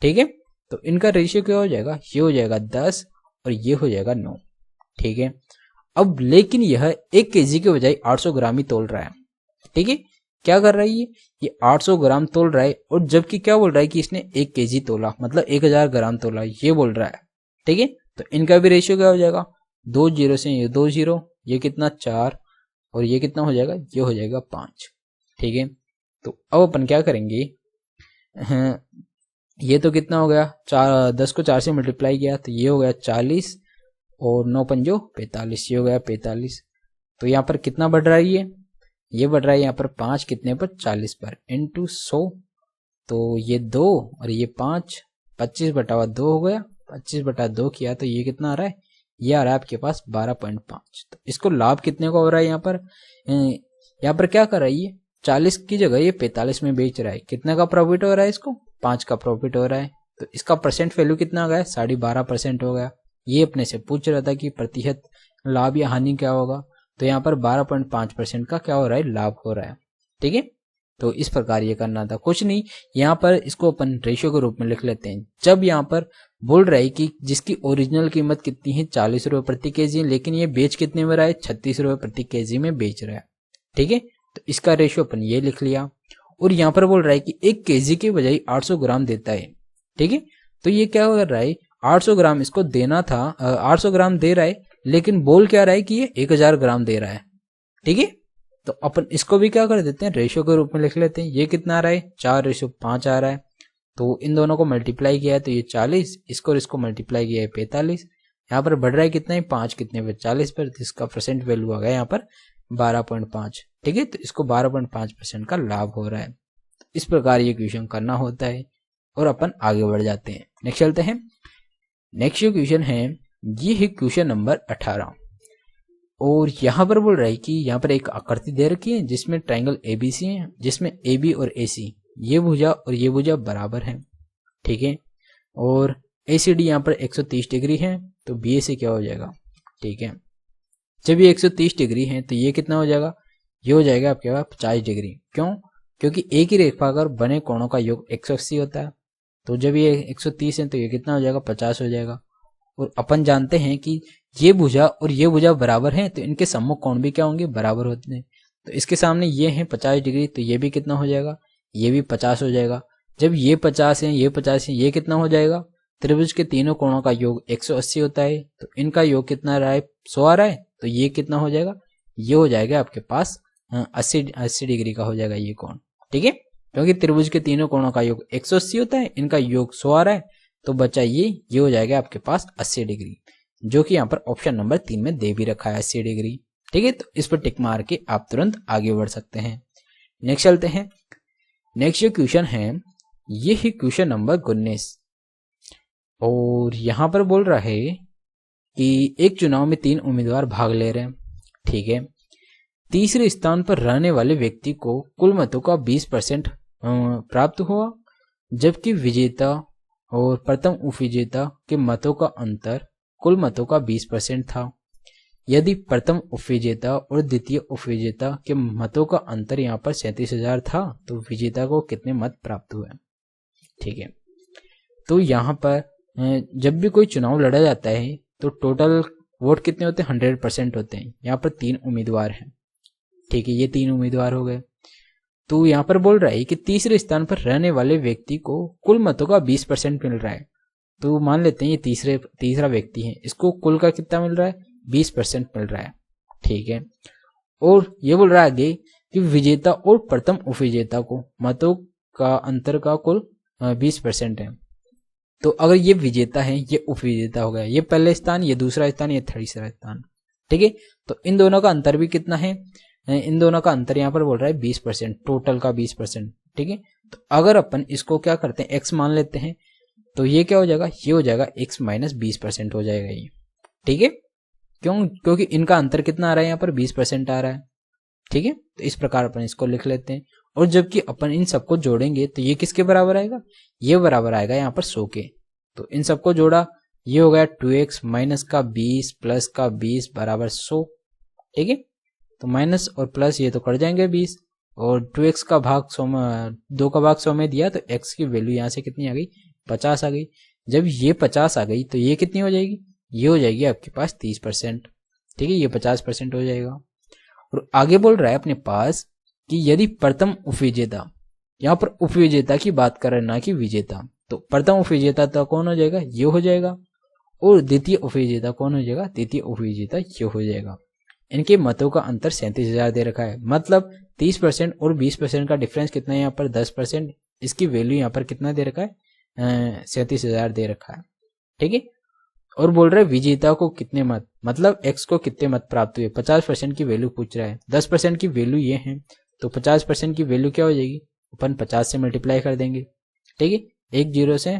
ठीक है, तो इनका रेशियो क्या हो जाएगा, ये हो जाएगा 10 और ये हो जाएगा 9। ठीक है, अब लेकिन यह 1 केजी के बजाय 800 ग्राम ही तोल रहा है। ठीक है, क्या कर रही है, ये 800 ग्राम तोल रहा है, और जबकि क्या बोल रहा है कि इसने 1 केजी तोला, मतलब 1000 ग्राम तोला, ये बोल रहा है। ठीक है, तो इनका भी रेशियो क्या हो जाएगा, 2 जीरो से ये 2 जीरो, ये कितना 4 और ये कितना हो जाएगा, ये हो जाएगा 5। ठीक है, तो अब अपन क्या करेंगे, ये तो कितना हो गया 10 को 4 से मल्टीप्लाई किया तो ये हो गया 40 और 9 पंजो 45, ये हो गया 45। तो यहाँ पर कितना बढ़ रहा है, ये बढ़ रहा है यहाँ पर 5 कितने पर 40 पर इंटू 100, तो ये 2 और ये 5, 25/2 हो गया, 25/2 किया तो ये कितना आ रहा है, ये आ रहा है आपके पास 12.5। तो इसको लाभ कितने का हो रहा है, यहाँ पर क्या कर रही है 40 की जगह ये 45 में बेच रहा है, कितने का प्रॉफिट हो रहा है, इसको 5 का प्रॉफिट हो रहा है। तो इसका परसेंट वैल्यू कितना आ गया 12.5% हो गया। ये अपने से पूछ रहा था कि प्रतिशत लाभ या हानि क्या होगा, तो यहाँ पर 12.5% का क्या हो रहा है, लाभ हो रहा है। ठीक है, तो इस प्रकार ये करना था, कुछ नहीं, यहाँ पर इसको अपन रेशियो के रूप में लिख लेते हैं। जब यहाँ पर बोल रहा है कि जिसकी ओरिजिनल कीमत कितनी है 40 रुपए प्रति केजी, लेकिन ये बेच कितने में रहा है 36 रुपए प्रति केजी में बेच रहा है। ठीक है, तो इसका रेशियो अपन ये लिख लिया, और यहाँ पर बोल रहा है कि 1 kg के बजाय 800 ग्राम देता है। ठीक है, तो ये क्या कर रहा है, 800 ग्राम इसको देना था, 800 ग्राम दे रहा है, लेकिन बोल क्या रहा है कि ये 1000 ग्राम दे रहा है। ठीक है, तो अपन इसको भी क्या कर देते हैं, रेशियो के रूप में लिख लेते हैं। ये कितना आ रहा है, 4:5 आ रहा है। तो इन दोनों को मल्टीप्लाई किया है तो ये 40, इसको और इसको मल्टीप्लाई किया है 45। यहाँ पर बढ़ रहा है कितना है, 5 कितने पर, 40 पर, तो इसका परसेंट वैल्यू आ गया यहाँ पर 12.5। ठीक है, तो इसको 12.5% का लाभ हो रहा है। इस प्रकार ये क्वेश्चन करना होता है और अपन आगे बढ़ जाते हैं। नेक्स्ट चलते हैं। नेक्स्ट जो क्वेश्चन है ये है क्वेश्चन नंबर 18 और यहाँ पर बोल रहा है कि यहाँ पर एक आकृति दे रखी है जिसमें ट्रायंगल एबीसी है, जिसमें AB और AC ये भुजा और ये भुजा बराबर है। ठीक है, और ACD यहाँ पर 130 डिग्री है, तो BAC क्या हो जाएगा। ठीक है, जब ये 130 डिग्री है तो ये कितना हो जाएगा, ये हो जाएगा आपके पास 50 डिग्री। क्यों, क्योंकि एक ही रेखा पर बने कोणों का योग 180 होता है। तो जब ये 130 है तो ये कितना हो जाएगा, 50 हो जाएगा। और अपन जानते हैं कि ये भुजा और ये भुजा बराबर हैं, तो इनके सम्मुख कोण भी क्या होंगे, बराबर होते हैं। तो इसके सामने ये है 50 डिग्री, तो ये भी कितना हो जाएगा, ये भी 50 हो जाएगा। जब ये 50 है, ये 50 है, ये कितना हो जाएगा, त्रिभुज के तीनों कोणों का योग 180 होता है, तो इनका योग कितना रहा है, 100 आ रहा है। तो ये कितना हो जाएगा, ये हो जाएगा आपके पास 80 डिग्री का हो जाएगा ये कोण। ठीक है, क्योंकि त्रिभुज के तीनों कोणों का योग 180 होता है, इनका योग 100 आ रहा है, तो बचा ये हो जाएगा आपके पास 80 डिग्री, जो कि यहाँ पर ऑप्शन नंबर 3 में दे भी रखा है 80 डिग्री। ठीक है, तो इस पर टिक मार के आप तुरंत आगे बढ़ सकते हैं। नेक्स्ट चलते हैं। नेक्स्ट जो क्वेश्चन है ये है क्वेश्चन नंबर 19 और यहाँ पर बोल रहा है कि एक चुनाव में 3 उम्मीदवार भाग ले रहे हैं। ठीक है, तीसरे स्थान पर रहने वाले व्यक्ति को कुल मतों का 20% प्राप्त हुआ, जबकि विजेता और प्रथम उपविजेता के मतों का अंतर कुल मतों का 20% था। यदि प्रथम उपविजेता और द्वितीय उपविजेता के मतों का अंतर यहाँ पर 37,000 था, तो विजेता को कितने मत प्राप्त हुए। ठीक है, तो यहाँ पर जब भी कोई चुनाव लड़ा जाता है तो टोटल वोट कितने होते हैं, 100% होते हैं। यहाँ पर 3 उम्मीदवार हैं। ठीक है, ये 3 उम्मीदवार हो गए। तो यहाँ पर बोल रहा है कि तीसरे स्थान पर रहने वाले व्यक्ति को कुल मतों का 20% मिल रहा है। तो मान लेते हैं ये तीसरा व्यक्ति है, इसको कुल का कितना मिल रहा है, 20% मिल रहा है। ठीक है, और ये बोल रहा है आगे कि विजेता और प्रथम उपविजेता को मतों का अंतर का कुल 20% है। तो अगर ये विजेता है, ये उपविजेता हो गया, ये पहले स्थान, ये दूसरा स्थान, ये तीसरा स्थान। ठीक है, तो इन दोनों का अंतर भी कितना है, इन दोनों का अंतर यहाँ पर बोल रहा है 20%, टोटल का 20%। ठीक है, तो अगर अपन इसको क्या करते हैं, x मान लेते हैं, तो ये क्या हो जाएगा, ये हो जाएगा x माइनस 20% हो जाएगा ये। ठीक है, क्योंकि इनका अंतर कितना आ रहा है, यहाँ पर 20% आ रहा है। ठीक है, तो इस प्रकार अपन इसको लिख लेते हैं। और जबकि अपन इन सबको जोड़ेंगे तो ये किसके बराबर आएगा, ये बराबर आएगा यहाँ पर 100 के। तो इन सबको जोड़ा, ये हो गया 2x माइनस का 20 प्लस का 20 बराबर 100। ठीक है, तो माइनस और प्लस ये तो कट जाएंगे 20, और 2x का भाग 100 में, 2 का भाग 100 में दिया, तो x की वैल्यू यहाँ से कितनी आ गई, 50 आ गई। जब ये 50 आ गई तो ये कितनी हो जाएगी, ये हो जाएगी आपके पास 30%। ठीक है, ये 50% हो जाएगा। और आगे बोल रहा है अपने पास कि यदि प्रथम उपविजेता, यहाँ पर उपविजेता की बात कर रहे हैं ना कि विजेता, तो प्रथम उपविजेता तो कौन हो जाएगा, ये हो जाएगा, और द्वितीय उपविजेता कौन हो जाएगा, द्वितीय उपविजेता ये हो जाएगा। इनके मतों का अंतर 37,000 दे रखा है, मतलब 30% और 20% का डिफरेंस कितना है यहाँ पर 10%। इसकी वैल्यू यहाँ पर कितना दे रखा है, 37,000 दे रखा है। ठीक है, और बोल रहा है विजेता को कितने मत, मतलब x को कितने मत प्राप्त हुए, 50% की वैल्यू पूछ रहा है। 10% की वैल्यू ये है, तो 50% की वैल्यू क्या हो जाएगी, अपन 50 से मल्टीप्लाई कर देंगे। ठीक है, 1 0 से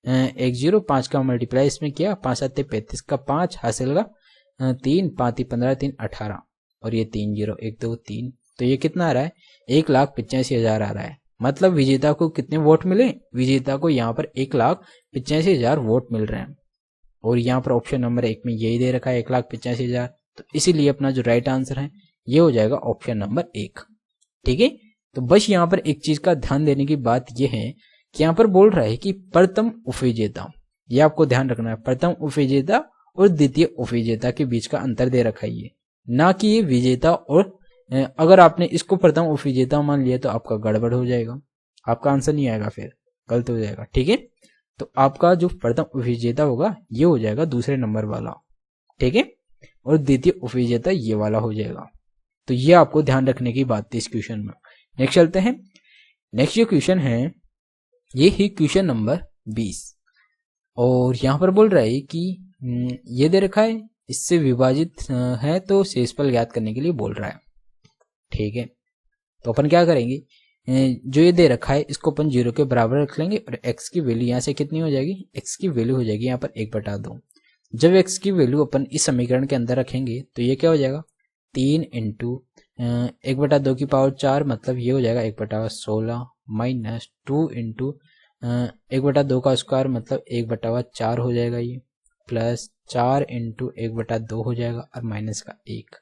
1 0, 5 का मल्टीप्लाई इसमें किया, 5 7 35 का 5 हासिल का 3 5 15 3 18, और ये 3 0 1 2 3, तो ये कितना आ रहा है, 1,85,000 आ रहा है। मतलब विजेता को कितने वोट मिले, विजेता को यहाँ पर 1,85,000 वोट मिल रहे हैं। और यहाँ पर ऑप्शन नंबर 1 में यही दे रखा है 1,85,000, तो इसीलिए अपना जो राइट आंसर है ये हो जाएगा ऑप्शन नंबर 1। ठीक है, तो बस यहाँ पर एक चीज का ध्यान देने की बात यह है कि यहाँ पर बोल रहा है कि प्रथम उपविजेता, ये आपको ध्यान रखना है, प्रथम उपविजेता और द्वितीय उपविजेता के बीच का अंतर दे रखा है ये, ना कि ये विजेता और अगर आपने इसको प्रथम उपविजेता मान लिया तो आपका गड़बड़ हो जाएगा, आपका आंसर नहीं आएगा, फिर गलत हो जाएगा। ठीक है, तो आपका जो प्रथम उपविजेता होगा ये हो जाएगा दूसरे नंबर वाला। ठीक है, और द्वितीय उपविजेता ये वाला हो जाएगा। तो ये आपको ध्यान रखने की बात थी इस क्वेश्चन में। नेक्स्ट चलते हैं। नेक्स्ट जो क्वेश्चन है ये ही क्वेश्चन नंबर 20, और यहाँ पर बोल रहा है कि ये दे रखा है, इससे विभाजित है तो शेषफल ज्ञात करने के लिए बोल रहा है। ठीक है, तो अपन क्या करेंगे, जो ये दे रखा है इसको अपन 0 के बराबर रख लेंगे और x की वैल्यू यहाँ से कितनी हो जाएगी, x की वैल्यू हो जाएगी यहाँ पर 1/2। जब x की वैल्यू अपन इस समीकरण के अंदर रखेंगे तो ये क्या हो जाएगा, 3 इंटू 1/2 की पावर 4, मतलब ये हो जाएगा 1/16 माइनस 2 इंटू 1/2 का स्क्वायर, मतलब 1/4 हो जाएगा ये, प्लस 4 इंटू 1/2 हो जाएगा और माइनस का 1।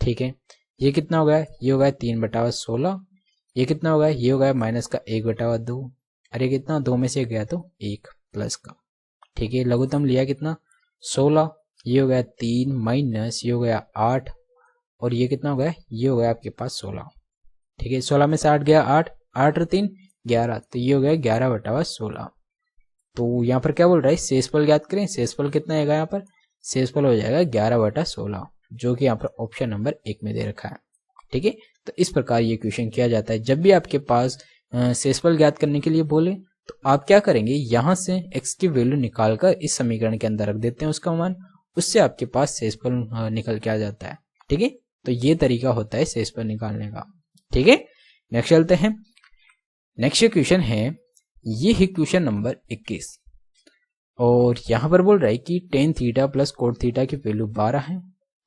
ठीक है, ये कितना हो गया, ये हो गया 3/16, ये कितना हो गया, ये हो गया माइनस का 1/2, अरे कितना, 2 में से गया तो 1 प्लस का। ठीक है, लघुत्तम लिया कितना 16, ये हो गया 3 माइनस ये हो गया 8, और ये कितना हो गया, ये हो गया आपके पास 16। ठीक है, 16 में से 8 गया 8, 8 और 3 11, तो ये हो गया 11/16। तो यहाँ पर क्या बोल रहा है, शेषफल ज्ञात करें। शेषफल कितना आएगा यहाँ पर, शेषफल हो जाएगा 11/16, जो कि यहाँ पर ऑप्शन नंबर 1 में दे रखा है। ठीक है, तो इस प्रकार ये क्वेश्चन किया जाता है। जब भी आपके पास शेषफल ज्ञात करने के लिए बोले तो आप क्या करेंगे, यहाँ से x की वैल्यू निकालकर इस समीकरण के अंदर रख देते हैं उसका मान, उससे आपके पास शेषफल निकल के आ जाता है। ठीक है, तो ये तरीका होता है शेषफल निकालने का। ठीक है, नेक्स्ट चलते हैं। नेक्स्ट क्वेश्चन है ये ही क्वेश्चन नंबर 21, और यहाँ पर बोल रहा है कि tan theta plus cot theta की वैल्यू 12 है,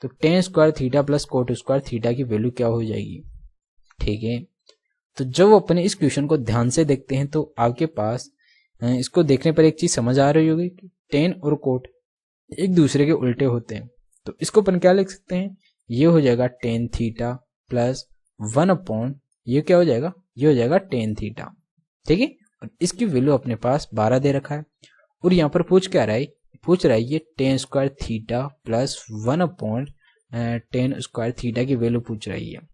तो tan square theta plus coat square theta की वैल्यू क्या हो जाएगी। ठीक है, तो जब अपने इस क्वेश्चन को ध्यान से देखते हैं तो आपके पास इसको देखने पर एक चीज समझ आ रही होगी कि tan और कोट एक दूसरे के उल्टे होते हैं। तो इसको अपन क्या लिख सकते हैं, ये हो जाएगा tan थीटा प्लस 1/, ये क्या हो जाएगा, ये हो जाएगा tan थीटा। ठीक है, और इसकी वैल्यू अपने पास 12 दे रखा है, और यहाँ पर पूछ क्या रहा है, पूछ रहा है ये tan square theta plus 1/, tan square theta की वैल्यू पूछ रही है।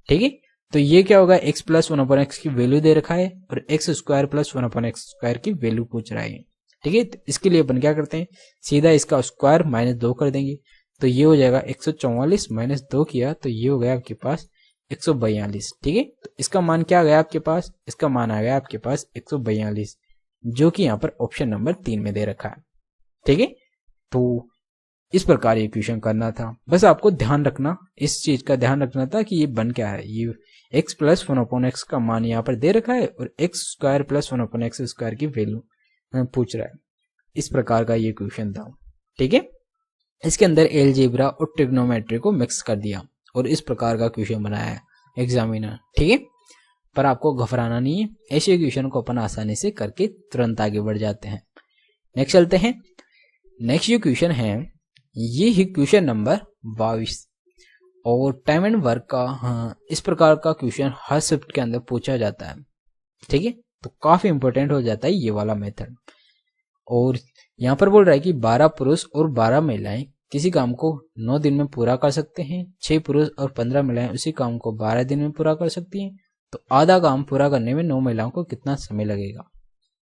ठीक है, तो ये क्या होगा, x प्लस 1/x की वैल्यू दे रखा है और x square plus 1/x square की वैल्यू पूछ रहा है। ठीक है, तो इसके लिए अपन क्या करते हैं, सीधा इसका स्क्वायर माइनस 2 कर देंगे, तो ये हो जाएगा 144 माइनस 2 किया तो ये हो गया आपके पास 142। ठीक है, तो इसका मान क्या आ गया आपके पास, इसका मान आ गया आपके पास 142, जो कि यहाँ पर ऑप्शन नंबर 3 में दे रखा है। ठीक है, तो इस प्रकार ये क्वेश्चन करना था। बस आपको ध्यान रखना, इस चीज का ध्यान रखना था कि ये बन क्या है, ये x प्लस 1/x का मान यहाँ पर दे रखा है और x square plus 1/x square की वैल्यू पूछ रहा है। इस प्रकार का ये क्वेश्चन था। ठीक है, इसके अंदर एलजेब्रा और ट्रिग्नोमेट्री को मिक्स कर दिया और इस प्रकार का क्वेश्चन बनाया है एग्जामिनर। ठीक है, पर आपको घबराना नहीं है, ऐसे क्वेश्चन को अपन आसानी से करके तुरंत आगे बढ़ जाते हैं। नेक्स्ट चलते हैं। नेक्स्ट जो क्वेश्चन है ये ही क्वेश्चन नंबर 22, और टाइम एंड वर्क का इस प्रकार का क्वेश्चन हर शिफ्ट के अंदर पूछा जाता है। ठीक है, तो काफी इंपॉर्टेंट हो जाता है ये वाला मेथड। और यहाँ पर बोल रहा है कि 12 पुरुष और 12 महिलाएं किसी काम को 9 दिन में पूरा कर सकते हैं, 6 पुरुष और 15 महिलाएं उसी काम को 12 दिन में पूरा कर सकती हैं, तो आधा काम पूरा करने में 9 महिलाओं को कितना समय लगेगा।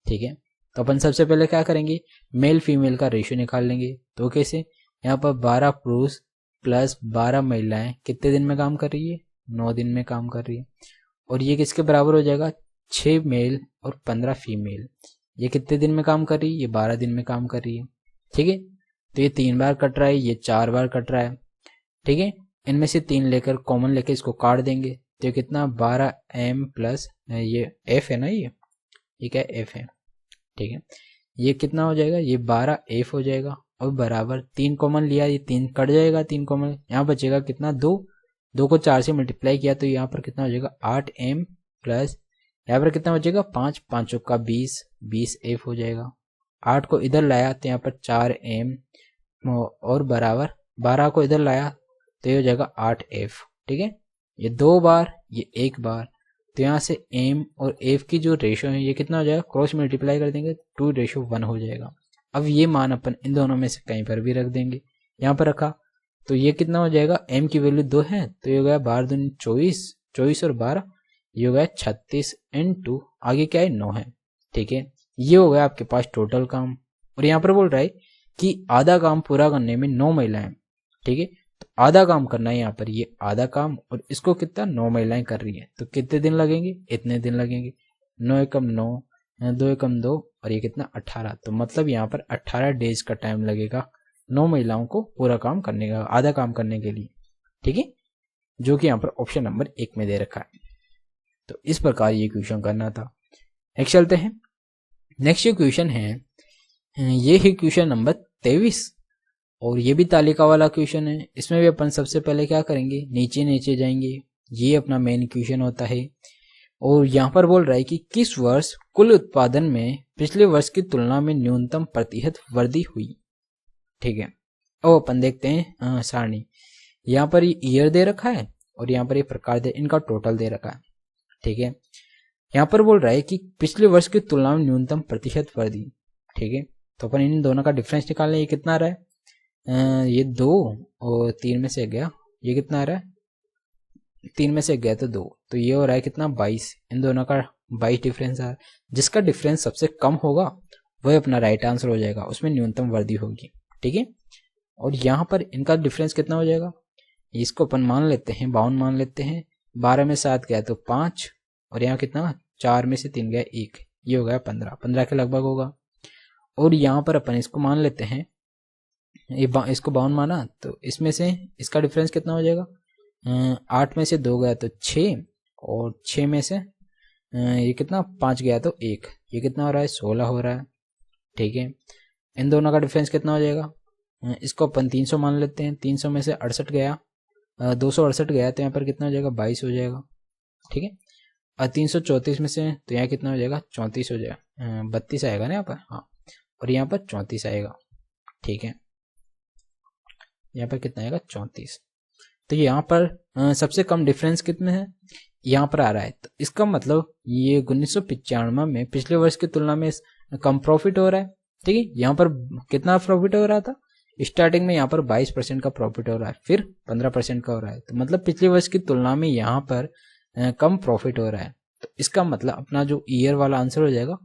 ठीक है, तो अपन सबसे पहले क्या करेंगे, मेल फीमेल का रेशियो निकाल लेंगे। तो कैसे, यहाँ पर 12 पुरुष प्लस 12 महिलाएं कितने दिन में काम कर रही है, 9 दिन में काम कर रही है, और ये किसके बराबर हो जाएगा, 6 मेल और 15 फीमेल, ये कितने दिन में काम कर रही है, ये 12 दिन में काम कर रही है। ठीक है, तो ये 3 बार कट रहा है, ये 4 बार कट रहा है। ठीक है, इनमें से 3 लेकर कॉमन लेकर इसको काट देंगे, तो ये कितना 12m प्लस ये f है ना, ये क्या f है। ठीक है, ये कितना हो जाएगा, ये 12f हो जाएगा, और बराबर 3 कॉमन लिया, ये 3 कट जाएगा, 3 कॉमन, यहाँ बचेगा कितना 2 को 4 से मल्टीप्लाई किया तो यहाँ पर कितना हो जाएगा 8m प्लस यहाँ पर कितना बचेगा 5, 5 का 20f हो जाएगा। 8 को इधर लाया तो यहाँ पर 4m और बराबर 12 को इधर लाया तो ये हो जाएगा 8f। ठीक है, ये 2 बार ये 1 बार, तो यहाँ से m और f की जो रेशो है ये कितना हो जाएगा, क्रॉस मल्टीप्लाई कर देंगे 2:1 हो जाएगा। अब ये मान अपन इन दोनों में से कहीं पर भी रख देंगे, यहाँ पर रखा तो ये कितना हो जाएगा, m की वैल्यू 2 है तो ये हो गया 12 दूनी 24, 24 और 12 ये हो गया 36 इनटू आगे क्या है 9 है। ठीक है, ये हो गया आपके पास टोटल काम। और यहाँ पर बोल रहा है कि आधा काम पूरा करने में 9 महिलाएं। ठीक है, तो आधा काम करना है यहाँ पर, ये आधा काम और इसको कितना 9 महिलाएं कर रही है, तो कितने दिन लगेंगे, इतने दिन लगेंगे। 9 एकम 9, 2 एकम 2 और ये कितना 18, तो मतलब यहाँ पर 18 डेज का टाइम लगेगा 9 महिलाओं को पूरा काम करने का, आधा काम करने के लिए। ठीक है, जो कि यहाँ पर ऑप्शन नंबर 1 में दे रखा है। तो इस प्रकार ये क्वेश्चन करना था। नेक्स्ट चलते हैं। नेक्स्ट जो क्वेश्चन है ये है क्वेश्चन नंबर 23 और ये भी तालिका वाला क्वेश्चन है। इसमें भी अपन सबसे पहले क्या करेंगे, नीचे नीचे जाएंगे, ये अपना मेन क्वेश्चन होता है। और यहाँ पर बोल रहा है कि किस वर्ष कुल उत्पादन में पिछले वर्ष की तुलना में न्यूनतम प्रतिशत वृद्धि हुई। ठीक है, और अपन देखते हैं सारणी। यहाँ पर ये ईयर दे रखा है और यहाँ पर ये प्रकार दे, इनका टोटल दे रखा है। ठीक है, यहाँ पर बोल रहा है कि पिछले वर्ष की तुलना में न्यूनतम प्रतिशत वृद्धि। ठीक है, तो अपन इन दोनों का डिफरेंस निकालने, ये कितना आ रहा है, ये 2 और 3 में से गया, ये कितना आ रहा है, 3 में से गया तो 2, तो ये हो रहा है कितना 22। इन दोनों का 22 डिफरेंस आ रहा है। जिसका डिफरेंस सबसे कम होगा वह अपना राइट आंसर हो जाएगा, उसमें न्यूनतम वृद्धि होगी। ठीक है, और यहाँ पर इनका डिफरेंस कितना हो जाएगा, इसको अपन मान लेते हैं 52 मान लेते हैं। 12 में 7 गया तो 5 और यहाँ कितना 4 में से 3 गया 1, ये हो गया 15 के लगभग होगा। और यहाँ पर अपन इसको मान लेते हैं, ये इसको 52 माना तो इसमें से इसका डिफरेंस कितना हो जाएगा, 8 में से 2 गया तो 6 और 6 में से ये कितना 5 गया तो 1, ये कितना हो रहा है 16 हो रहा है। ठीक है, इन दोनों का डिफरेंस कितना हो जाएगा, इसको अपन 300 मान लेते हैं। 300 में से 68 गया, 268 गया तो यहाँ पर कितना हो जाएगा 22 हो जाएगा। ठीक है, और 334 में से तो यहाँ कितना हो जाएगा 34 हो जाएगा, 32 आएगा ना यहाँ पर, हाँ, और यहाँ पर 34 आएगा। ठीक है, यहाँ पर कितना आएगा 34। तो यहाँ पर सबसे कम डिफरेंस कितने हैं, यहाँ पर आ रहा है। तो इसका मतलब ये 1995 में पिछले वर्ष की तुलना में कम प्रॉफिट हो रहा है। ठीक है, यहाँ पर कितना प्रॉफिट हो रहा था, स्टार्टिंग में यहाँ पर 22% का प्रॉफिट हो रहा है, फिर 15% का हो रहा है, तो मतलब पिछले वर्ष की तुलना में यहाँ पर कम प्रॉफिट हो रहा है। तो इसका मतलब अपना जो ईयर वाला आंसर हो जाएगा,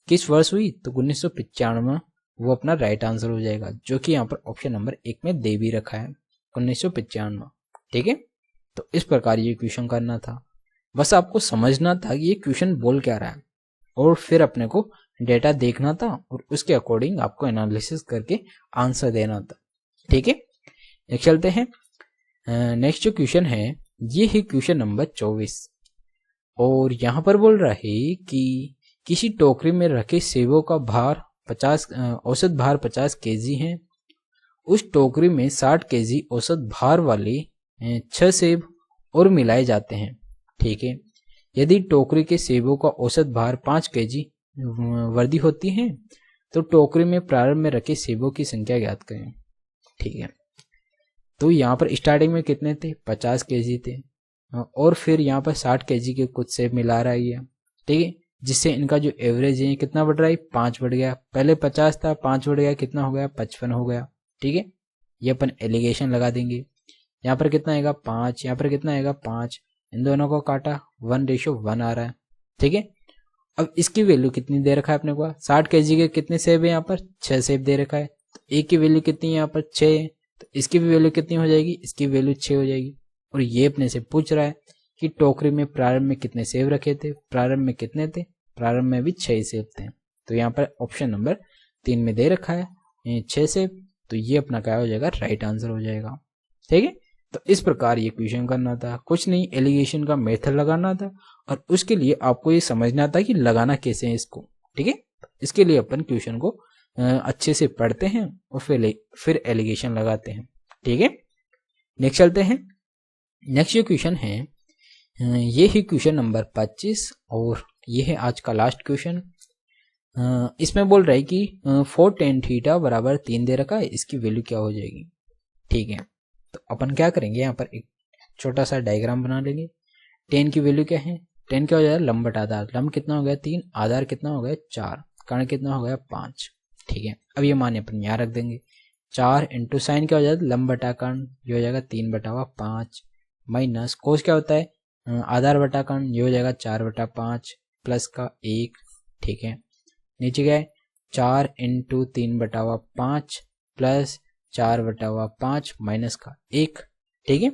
किस वर्ष हुई, तो 1995 वो अपना राइट आंसर हो जाएगा, जो कि यहाँ पर ऑप्शन नंबर 1 में दे भी रखा है 1995। ठीक है, तो इस प्रकार ये क्वेश्चन करना था। बस आपको समझना था कि ये क्वेश्चन बोल क्या रहा है और फिर अपने को डेटा देखना था और उसके अकॉर्डिंग आपको एनालिसिस करके आंसर देना था। ठीक है, एक चलते हैं। नेक्स्ट जो क्वेश्चन है ये है क्वेश्चन नंबर 24 और यहाँ पर बोल रहा है कि किसी टोकरी में रखे सेबों का भार 50 औसत भार 50 केजी है। उस टोकरी में 60 केजी औसत भार वाले 6 सेब और मिलाए जाते हैं। ठीक है, यदि टोकरी के सेबों का औसत भार 5 केजी वृद्धि होती है तो टोकरी में प्रारंभ में रखे सेबों की संख्या ज्ञात करें। ठीक है, तो यहाँ पर स्टार्टिंग में कितने थे 50 केजी थे और फिर यहाँ पर 60 केजी के कुछ सेब मिला रहा है। ठीक है, जिससे इनका जो एवरेज है कितना बढ़ रहा है 5 बढ़ गया। पहले 50 था, 5 बढ़ गया, कितना हो गया 55 हो गया। ठीक है, ये अपन एलिगेशन लगा देंगे। यहाँ पर कितना आएगा 5, यहाँ पर कितना आएगा 5, इन दोनों को काटा 1:1 आ रहा है। ठीक है, अब इसकी वैल्यू कितनी दे रखा है अपने को, 60 केजी के कितने सेब है, यहाँ पर 6 सेब दे रखा है। तो एक की वैल्यू कितनी है यहाँ पर 6 है, तो इसकी भी वैल्यू कितनी हो जाएगी, इसकी वैल्यू 6 हो जाएगी। और ये अपने से पूछ रहा है कि टोकरी में प्रारंभ में कितने सेब रखे थे, प्रारंभ में कितने थे, प्रारंभ में भी 6 सेब थे। तो यहाँ पर ऑप्शन नंबर 3 में दे रखा है 6 सेब, तो ये अपना क्या हो जाएगा राइट आंसर हो जाएगा। ठीक है, तो इस प्रकार ये क्वेश्चन करना था, कुछ नहीं एलिगेशन का मेथड लगाना था और उसके लिए आपको ये समझना था कि लगाना कैसे है इसको। ठीक है, इसके लिए अपन क्वेश्चन को अच्छे से पढ़ते हैं और फिर एलिगेशन लगाते हैं। ठीक है, नेक्स्ट चलते हैं। नेक्स्ट जो क्वेश्चन है ये है क्वेश्चन नंबर 25 और ये है आज का लास्ट क्वेश्चन। इसमें बोल रहा है कि 4 tan थीटा बराबर 3 दे रखा है, इसकी वैल्यू क्या हो जाएगी। ठीक है, तो अपन क्या करेंगे, यहाँ पर एक छोटा सा डायग्राम बना लेंगे। tan की वैल्यू क्या है, tan क्या हो जाएगा लंब बटा आधार, लंब कितना हो गया 3, आधार कितना हो गया 4, कर्ण कितना हो गया 5। ठीक है, अब ये मान अपन यहाँ रख देंगे। 4 इंटू साइन क्या हो जाता है, लंब बटा कर्ण, ये हो जाएगा 3/5 माइनस कोस क्या होता है, आधार बटा कर्ण, ये हो जाएगा 4/5 प्लस का 1। ठीक है, नीचे क्या है, 4 इंटू 3/5 प्लस 4/5 माइनस का 1। ठीक है,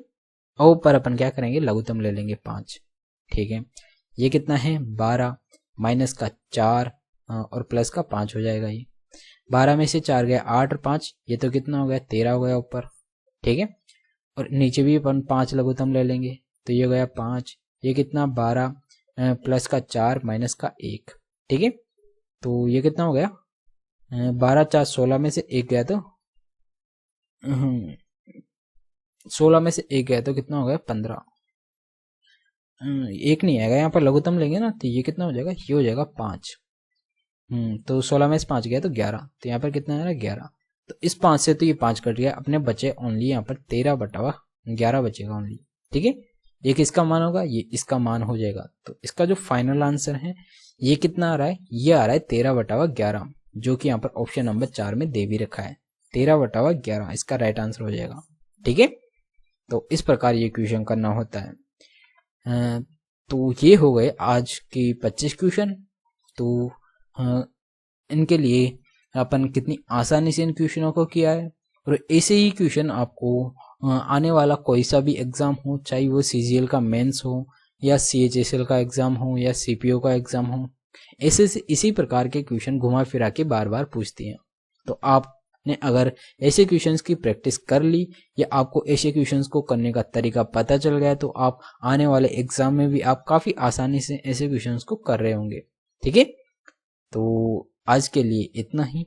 और ऊपर अपन क्या करेंगे, लघुत्तम ले लेंगे 5। ठीक है, ये कितना है 12 माइनस का 4 और प्लस का 5 हो जाएगा। ये 12 में से 4 गया 8 और 5, ये तो कितना हो गया 13 हो गया ऊपर। ठीक है, और नीचे भी अपन 5 लघुत्तम ले लेंगे, तो ये हो गया 5, ये कितना 12 प्लस का 4 माइनस का 1। ठीक है, तो ये कितना हो गया 12 4 16 में से 1 गया तो 16 में से 1 गया तो कितना हो गया 15। एक नहीं आएगा यहाँ पर, लघुत्तम लेंगे ना, तो ये कितना हो जाएगा, ये हो जाएगा 5। तो 16 में से 5 गया तो 11, तो यहाँ पर कितना आ रहा है 11। तो इस 5 से तो ये 5 कट गया, अपने बचे ओनली यहाँ पर 13/11 बचेगा ओनली। ठीक है, ये किसका मान होगा, ये इसका मान हो जाएगा। तो इसका जो फाइनल आंसर है ये कितना आ रहा है, ये आ रहा है 13/11, जो कि यहाँ पर ऑप्शन नंबर 4 में दे भी रखा है, 13/11 इसका राइट आंसर हो जाएगा। ठीक है, तो इस प्रकार ये क्वेश्चन करना होता है। तो ये हो गए आज की 25 क्वेश्चन। तो इनके लिए अपन कितनी आसानी से इन क्वेश्चनों को किया है, और ऐसे ही क्वेश्चन आपको आने वाला कोई सा भी एग्जाम हो, चाहे वो सीजीएल का मेंस हो या सीएचएसएल का एग्जाम हो या सीपीओ का एग्जाम हो, ऐसे से इसी प्रकार के क्वेश्चन घुमा फिरा के बार बार पूछती हैं। तो आपने अगर ऐसे क्वेश्चंस की प्रैक्टिस कर ली या आपको ऐसे क्वेश्चंस को करने का तरीका पता चल गया, तो आप आने वाले एग्जाम में भी आप काफी आसानी से ऐसे क्वेश्चंस को कर रहे होंगे। ठीक है, तो आज के लिए इतना ही।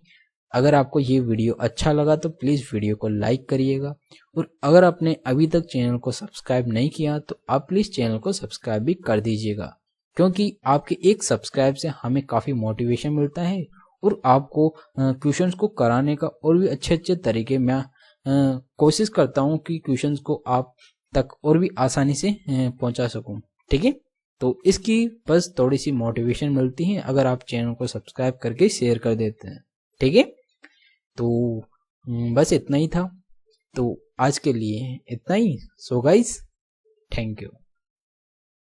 अगर आपको ये वीडियो अच्छा लगा तो प्लीज़ वीडियो को लाइक करिएगा, और अगर आपने अभी तक चैनल को सब्सक्राइब नहीं किया तो आप प्लीज़ चैनल को सब्सक्राइब भी कर दीजिएगा, क्योंकि आपके एक सब्सक्राइब से हमें काफ़ी मोटिवेशन मिलता है, और आपको क्वेश्चंस को कराने का और भी अच्छे अच्छे तरीके मैं कोशिश करता हूँ कि क्वेश्चंस को आप तक और भी आसानी से पहुँचा सकूँ। ठीक है, तो इसकी बस थोड़ी सी मोटिवेशन मिलती है अगर आप चैनल को सब्सक्राइब करके शेयर कर देते हैं। ठीक है, तो बस इतना ही था। तो आज के लिए इतना ही। So guys, thank you.